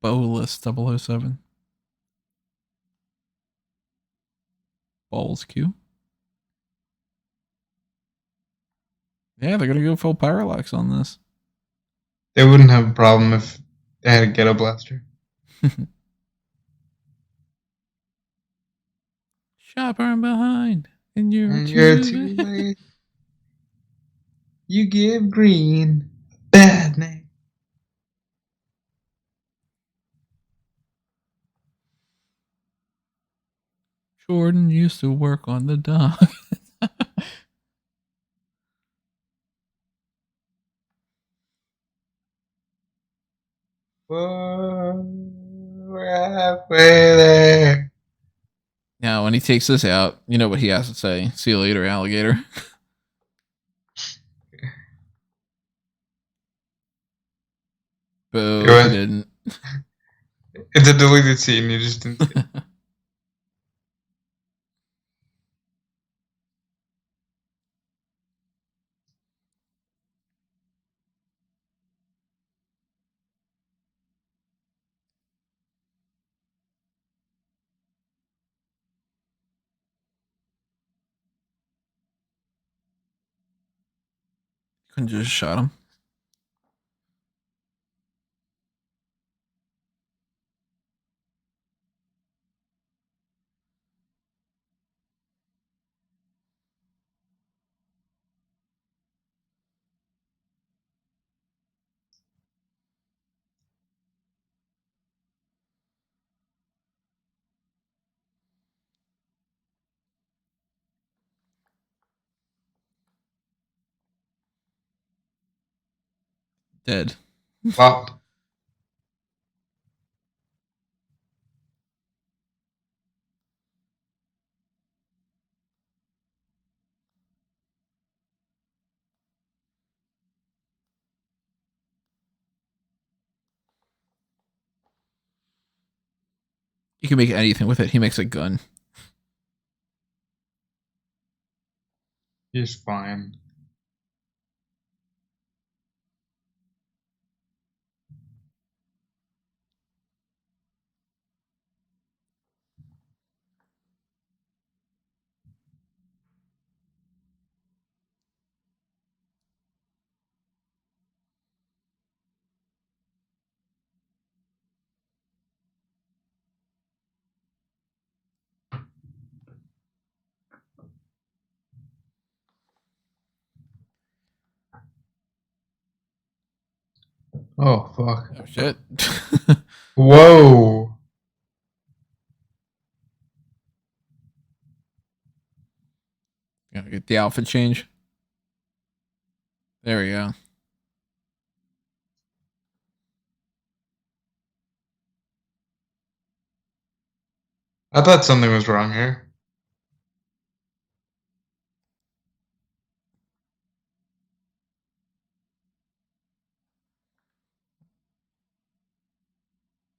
Bowless 007. Balls Q. Yeah, they're gonna go full parallax on this. They wouldn't have a problem if they had a ghetto blaster. Shot burn behind, and you're And you're too too late. late. You give green a bad name. Jordan used to work on the dock. Whoa, we're halfway there. Now, when he takes this out, you know what he has to say. See you later, alligator. Boo, he didn't. It's a deleted scene. You just didn't see it. Couldn't just shot him. Dead. Well, You can make anything with it. He makes a gun. he's fine. Oh fuck! Oh shit. Whoa! Gotta get the outfit change. There we go. I thought something was wrong here.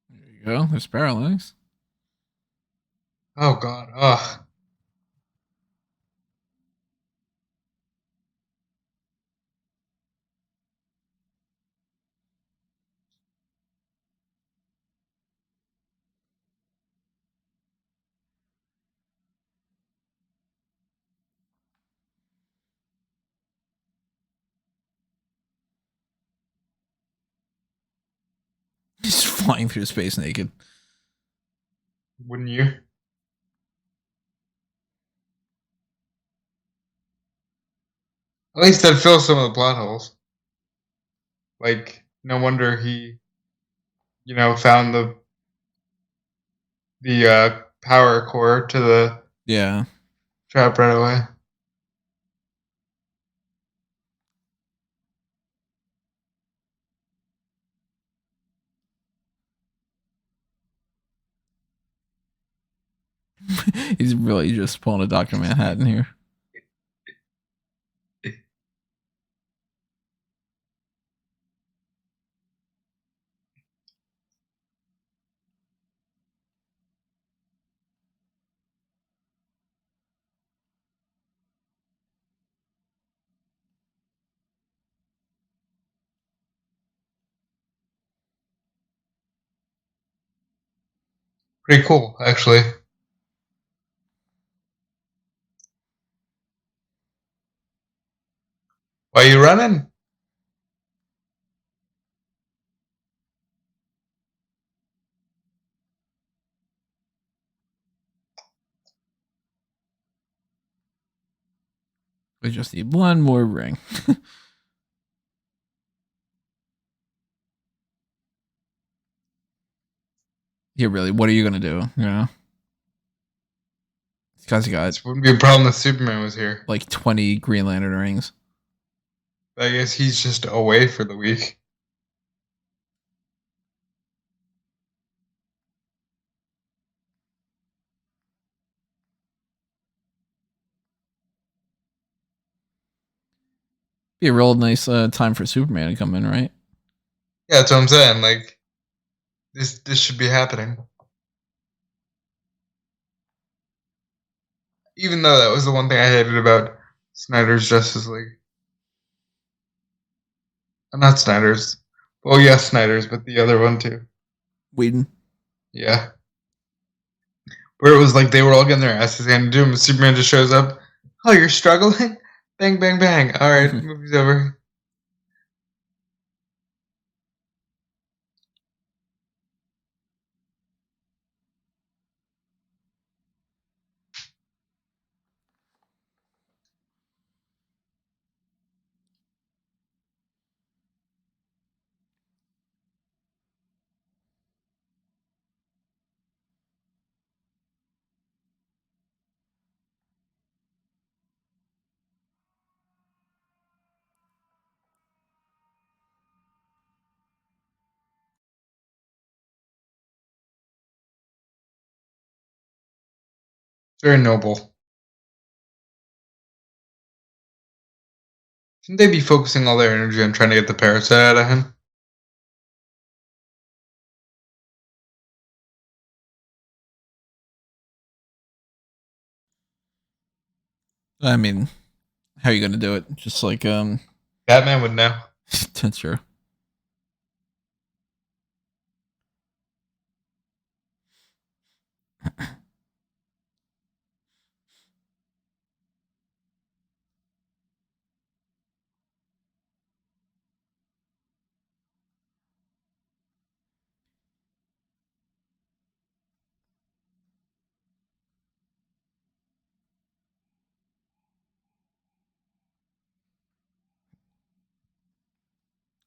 There you go. There's parallax. Oh god! Ugh! He's flying through space naked. Wouldn't you? At least that fills some of the plot holes. Like, no wonder he, found the power core to the Yeah. trap right away. He's really just pulling a Dr. Manhattan here. Pretty cool, actually. Why you running? We just need one more ring. Yeah, really, what are you gonna do? You know? Because he got This wouldn't be a problem if Superman was here. like 20 Green Lantern rings. I guess he's just away for the week. Be a real nice time for Superman to come in, right? Yeah, that's what I'm saying. Like, this should be happening. Even though that was the one thing I hated about Snyder's Justice League. Not Snyder's. Well, yes, Snyder's, but the other one too. Whedon. Yeah. Where it was like they were all getting their asses handed to him, and Superman just shows up. Oh, you're struggling? Bang, bang, bang. All right, movie's over. It's very noble. Shouldn't they be focusing all their energy on trying to get the parasite out of him? I mean, how are you going to do it? Just like, Batman would know. that's true.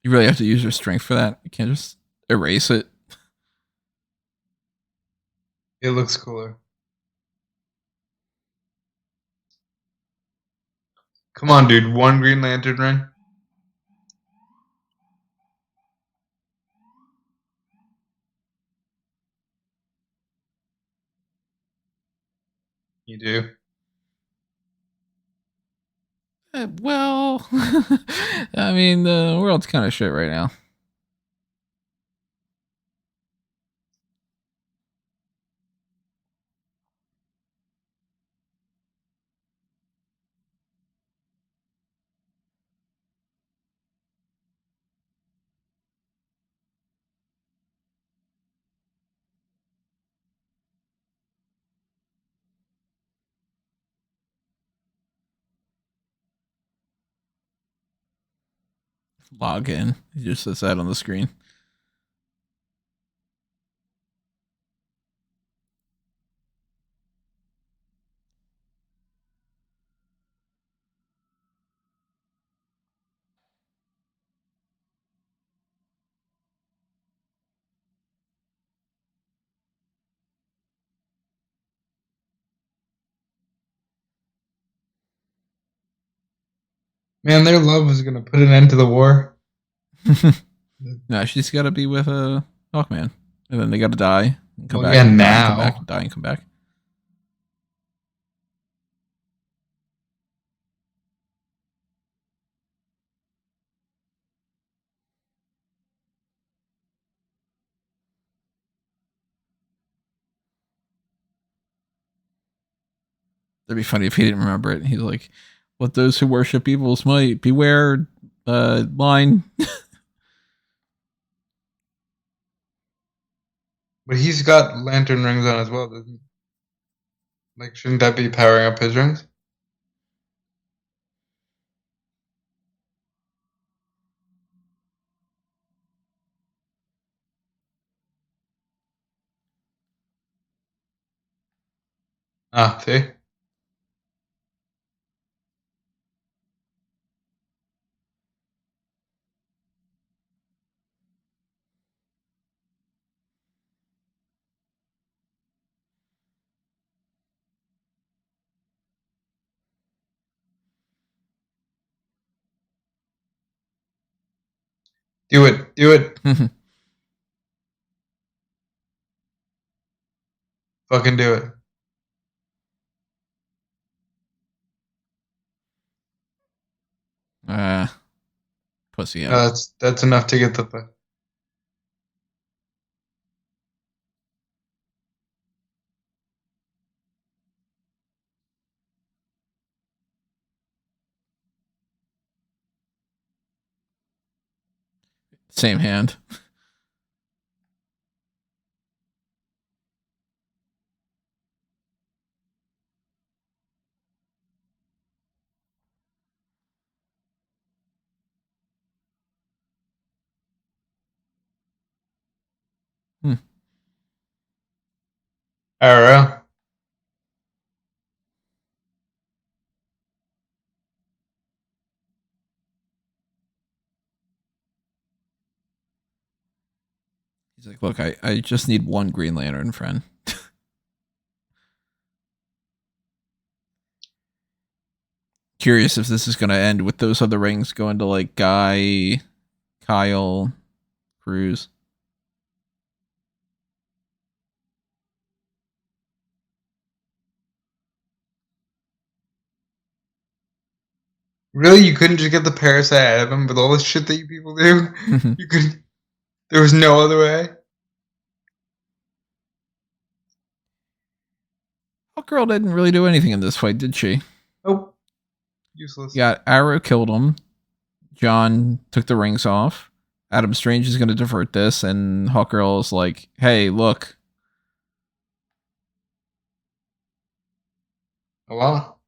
You really have to use your strength for that. You can't just erase it. It looks cooler. Come on, dude. One Green Lantern ring. You do. Well, I mean, the world's kind of shit right now. Log in. It just says that on the screen. Man, their love was gonna put an end to the war. No, she's got to be with a Hawkman, and then they got to die and come Well, back yeah, and die and come back now. and die and come back. That'd be funny if he didn't remember it. He's like, "Let those who worship evils might beware." Line. But he's got lantern rings on as well, doesn't he? Like, shouldn't that be powering up his rings? Ah, see? Do it. Do it. Fucking do it. uh, Pussy No, out. that's enough to get the. Same hand. Hmm. Arrow. He's like, "Look, I just need one Green Lantern friend." Curious if this is going to end with those other rings going to like Guy, Kyle, Cruz. Really, you couldn't just get the parasite out of him with all this shit that you people do? You could. There was no other way. Hawkgirl didn't really do anything in this fight, did she? Nope. Useless. Yeah, Arrow killed him. John took the rings off. Adam Strange is going to divert this, and Hawkgirl is like, hey, look. Well,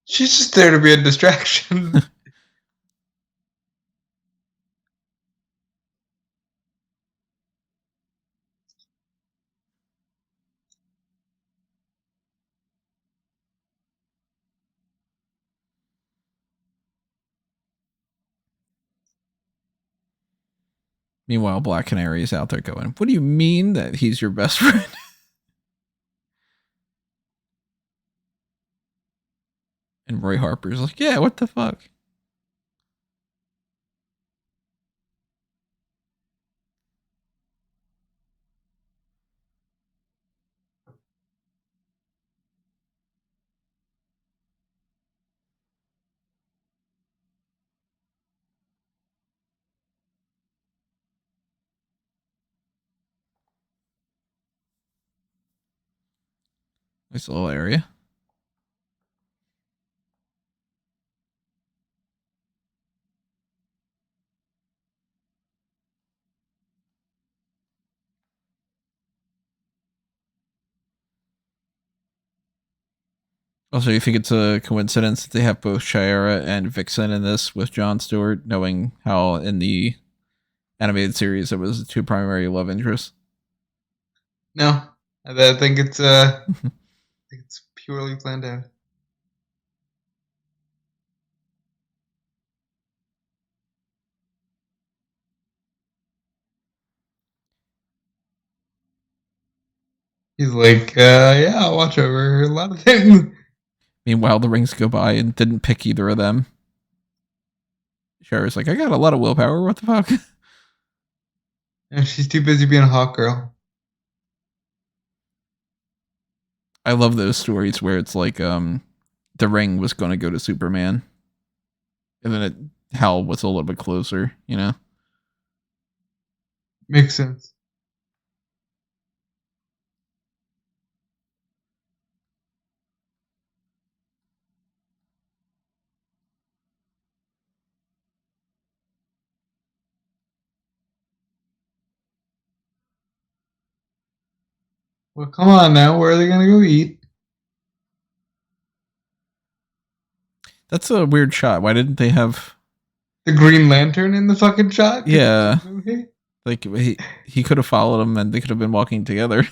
she's just there to be a distraction. Meanwhile, Black Canary is out there going, what do you mean that he's your best friend? And Roy Harper's like, yeah, what the fuck? Nice little area. Also, you think it's a coincidence that they have both Shiera and Vixen in this with Jon Stewart, knowing how in the animated series it was the two primary love interests? No, I think it's it's purely planned out. He's like, yeah, I'll watch over a lot of things. Meanwhile, the rings go by and didn't pick either of them. Shiera's like, I got a lot of willpower. What the fuck? And she's too busy being a hot girl. I love those stories where it's like the ring was going to go to Superman, and then Hal was a little bit closer, you know. Makes sense. Well, come on now. Where are they gonna go eat? That's a weird shot. Why didn't they have The Green Lantern in the fucking shot? Yeah, like he could have followed him and they could have been walking together.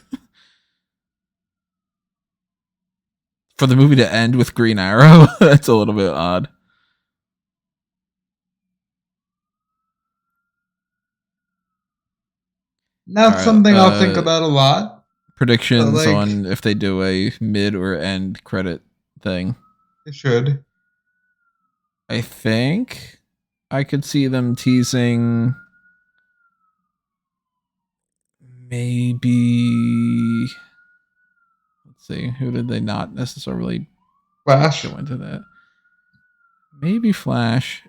For the movie to end with Green Arrow, that's a little bit odd. Not something I'll think about a lot. Predictions on if they do a mid or end credit thing. They should. I think I could see them teasing maybe. Let's see, who did they not necessarily Flash go into that? Maybe Flash.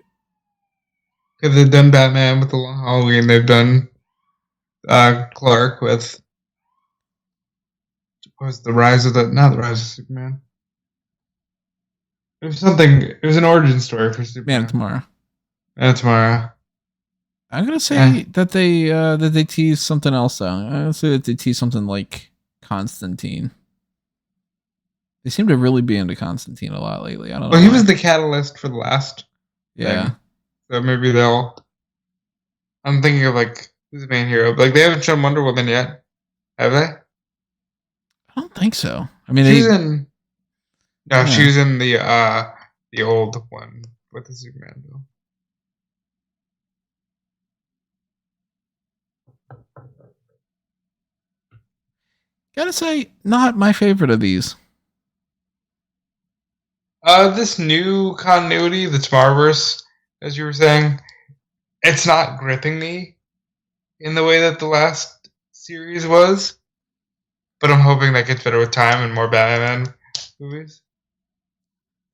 Because they've done Batman with the Long Halloween. They've done Clark with was the Rise of the not the Rise of Superman. It was something. It was an origin story for Superman. Man of Tomorrow. Man of Tomorrow. I'm gonna say that they tease something else though. I'm gonna say that they tease something like Constantine. They seem to really be into Constantine a lot lately. I don't know. Well, he was the catalyst for the last. Yeah. Thing. So maybe they'll. I'm thinking of like who's the main hero? Like they haven't shown Wonder Woman yet, have they? I don't think so. I mean, she's in. No, she was in the old one with the Superman bill. Gotta say, not my favorite of these. This new continuity, the Tomorrowverse, as you were saying, it's not gripping me in the way that the last series was. But I'm hoping that gets better with time and more Batman movies.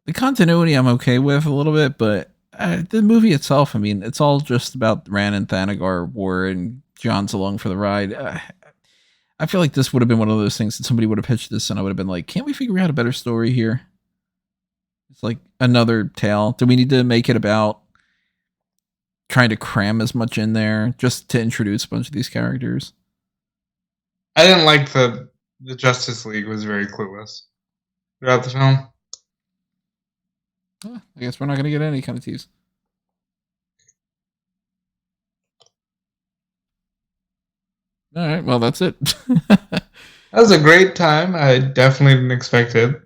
The continuity I'm okay with a little bit, but the movie itself, I mean, it's all just about Ran and Thanagar war and John's along for the ride. I feel like this would have been one of those things that somebody would have pitched this and I would have been like, can't we figure out a better story here? It's like another tale. Do we need to make it about trying to cram as much in there just to introduce a bunch of these characters? I didn't like the Justice League was very clueless throughout the film. I guess we're not going to get any kind of tease. All right, well, that's it. That was a great time. I definitely didn't expect it.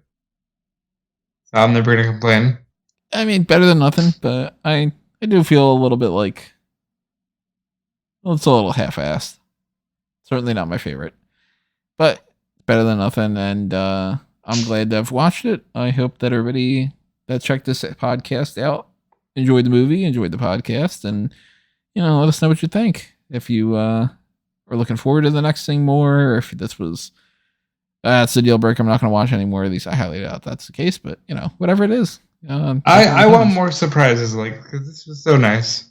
So I'm never going to complain. I mean, better than nothing, but I do feel a little bit like, well, it's a little half-assed. Certainly not my favorite, but better than nothing. And I'm glad to have watched it. I hope that everybody that checked this podcast out enjoyed the movie, enjoyed the podcast, and let us know what you think. If you are looking forward to the next thing more, or if this was that's a deal breaker, I'm not going to watch any more of these. I highly doubt that's the case, but whatever it is. I want more surprises, because this was so nice.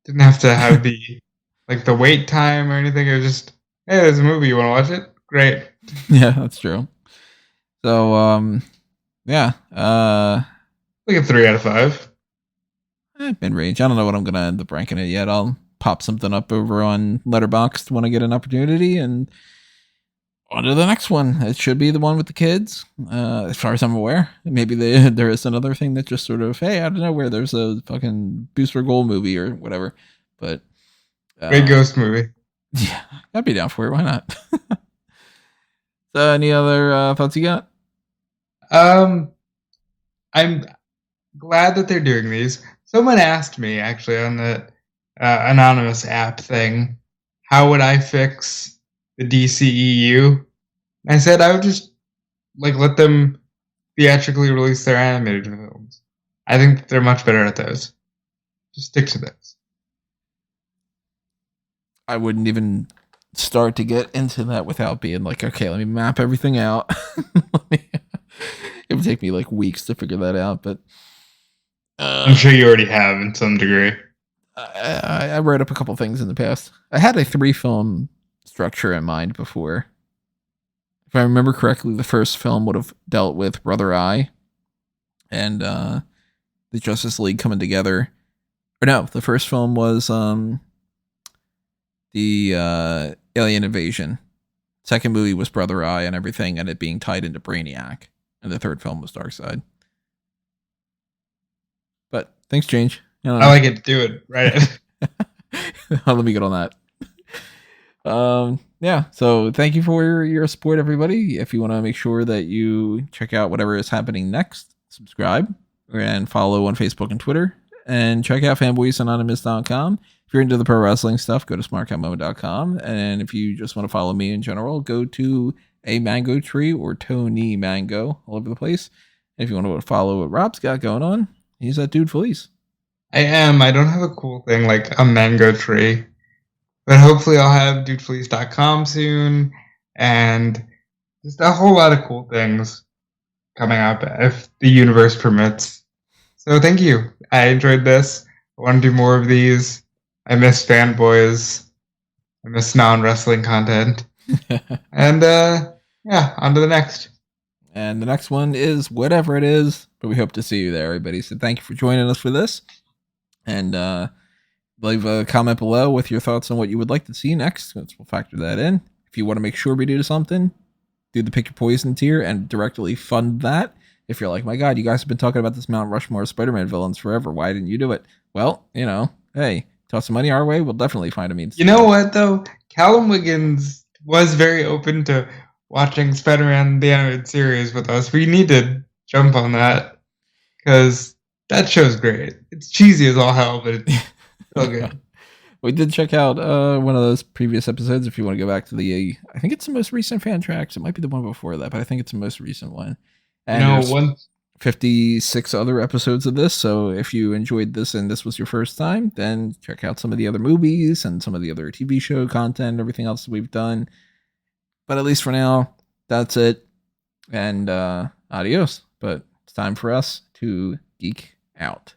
Didn't have to have the wait time or anything. It was just, hey, there's a movie. You want to watch it? Great. Yeah, that's true. So, yeah. Like a 3 out of 5. Mid-range. I don't know what I'm going to end up ranking it yet. I'll pop something up over on Letterboxd when I get an opportunity, and on to the next one. It should be the one with the kids, as far as I'm aware. Maybe there is another thing that just sort of, hey, out of nowhere, there's a fucking Booster Gold movie or whatever. But great ghost movie. Yeah, I'd be down for it. Why not? So, any other thoughts you got? I'm glad that they're doing these. Someone asked me actually on the anonymous app thing, how would I fix the DCEU? And I said I would just let them theatrically release their animated films. I think they're much better at those. Just stick to those. I wouldn't even start to get into that without being like, okay, let me map everything out. It would take me weeks to figure that out, but I'm sure you already have in some degree. I wrote up a couple things in the past. I had a 3-film structure in mind before. If I remember correctly, the first film would have dealt with Brother Eye and the Justice League coming together. Or no, the first film was the alien invasion. Second movie was Brother Eye and everything, and it being tied into Brainiac. And the third film was Darkseid. But things change. I like it. Do it. Right. Let me get on that. Yeah. So thank you for your support, everybody. If you want to make sure that you check out whatever is happening next, subscribe and follow on Facebook and Twitter, and check out fanboysanonymous.com. If you're into the pro wrestling stuff, go to smartcatmo.com. And if you just want to follow me in general, go to a Mango Tree or Tony Mango all over the place. And if you want to follow what Rob's got going on, he's that Dude Felice. I am. I don't have a cool thing like a mango tree, but hopefully I'll have dudefelice.com soon, and just a whole lot of cool things coming up if the universe permits. So thank you. I enjoyed this. I want to do more of these. I miss fanboys. I miss non-wrestling content. And yeah, on to the next. And the next one is whatever it is, but we hope to see you there, everybody. So thank you for joining us for this. And leave a comment below with your thoughts on what you would like to see next. We'll factor that in. If you want to make sure we do something, do the Pick Your Poison tier and directly fund that. If you're like, my God, you guys have been talking about this Mount Rushmore Spider-Man villains forever. Why didn't you do it? Well, hey, toss some money our way. We'll definitely find a means. You know what, though? Callum Wiggins was very open to watching Spider-Man the Animated Series with us. We need to jump on that because that show's great. It's cheesy as all hell, but it's so good. We did check out one of those previous episodes. If you want to go back to I think it's the most recent FanTracks. It might be the one before that, but I think it's the most recent one. And 56 other episodes of this. So if you enjoyed this and this was your first time, then check out some of the other movies and some of the other TV show content, everything else that we've done. But at least for now, that's it. And adios. But it's time for us to geek out.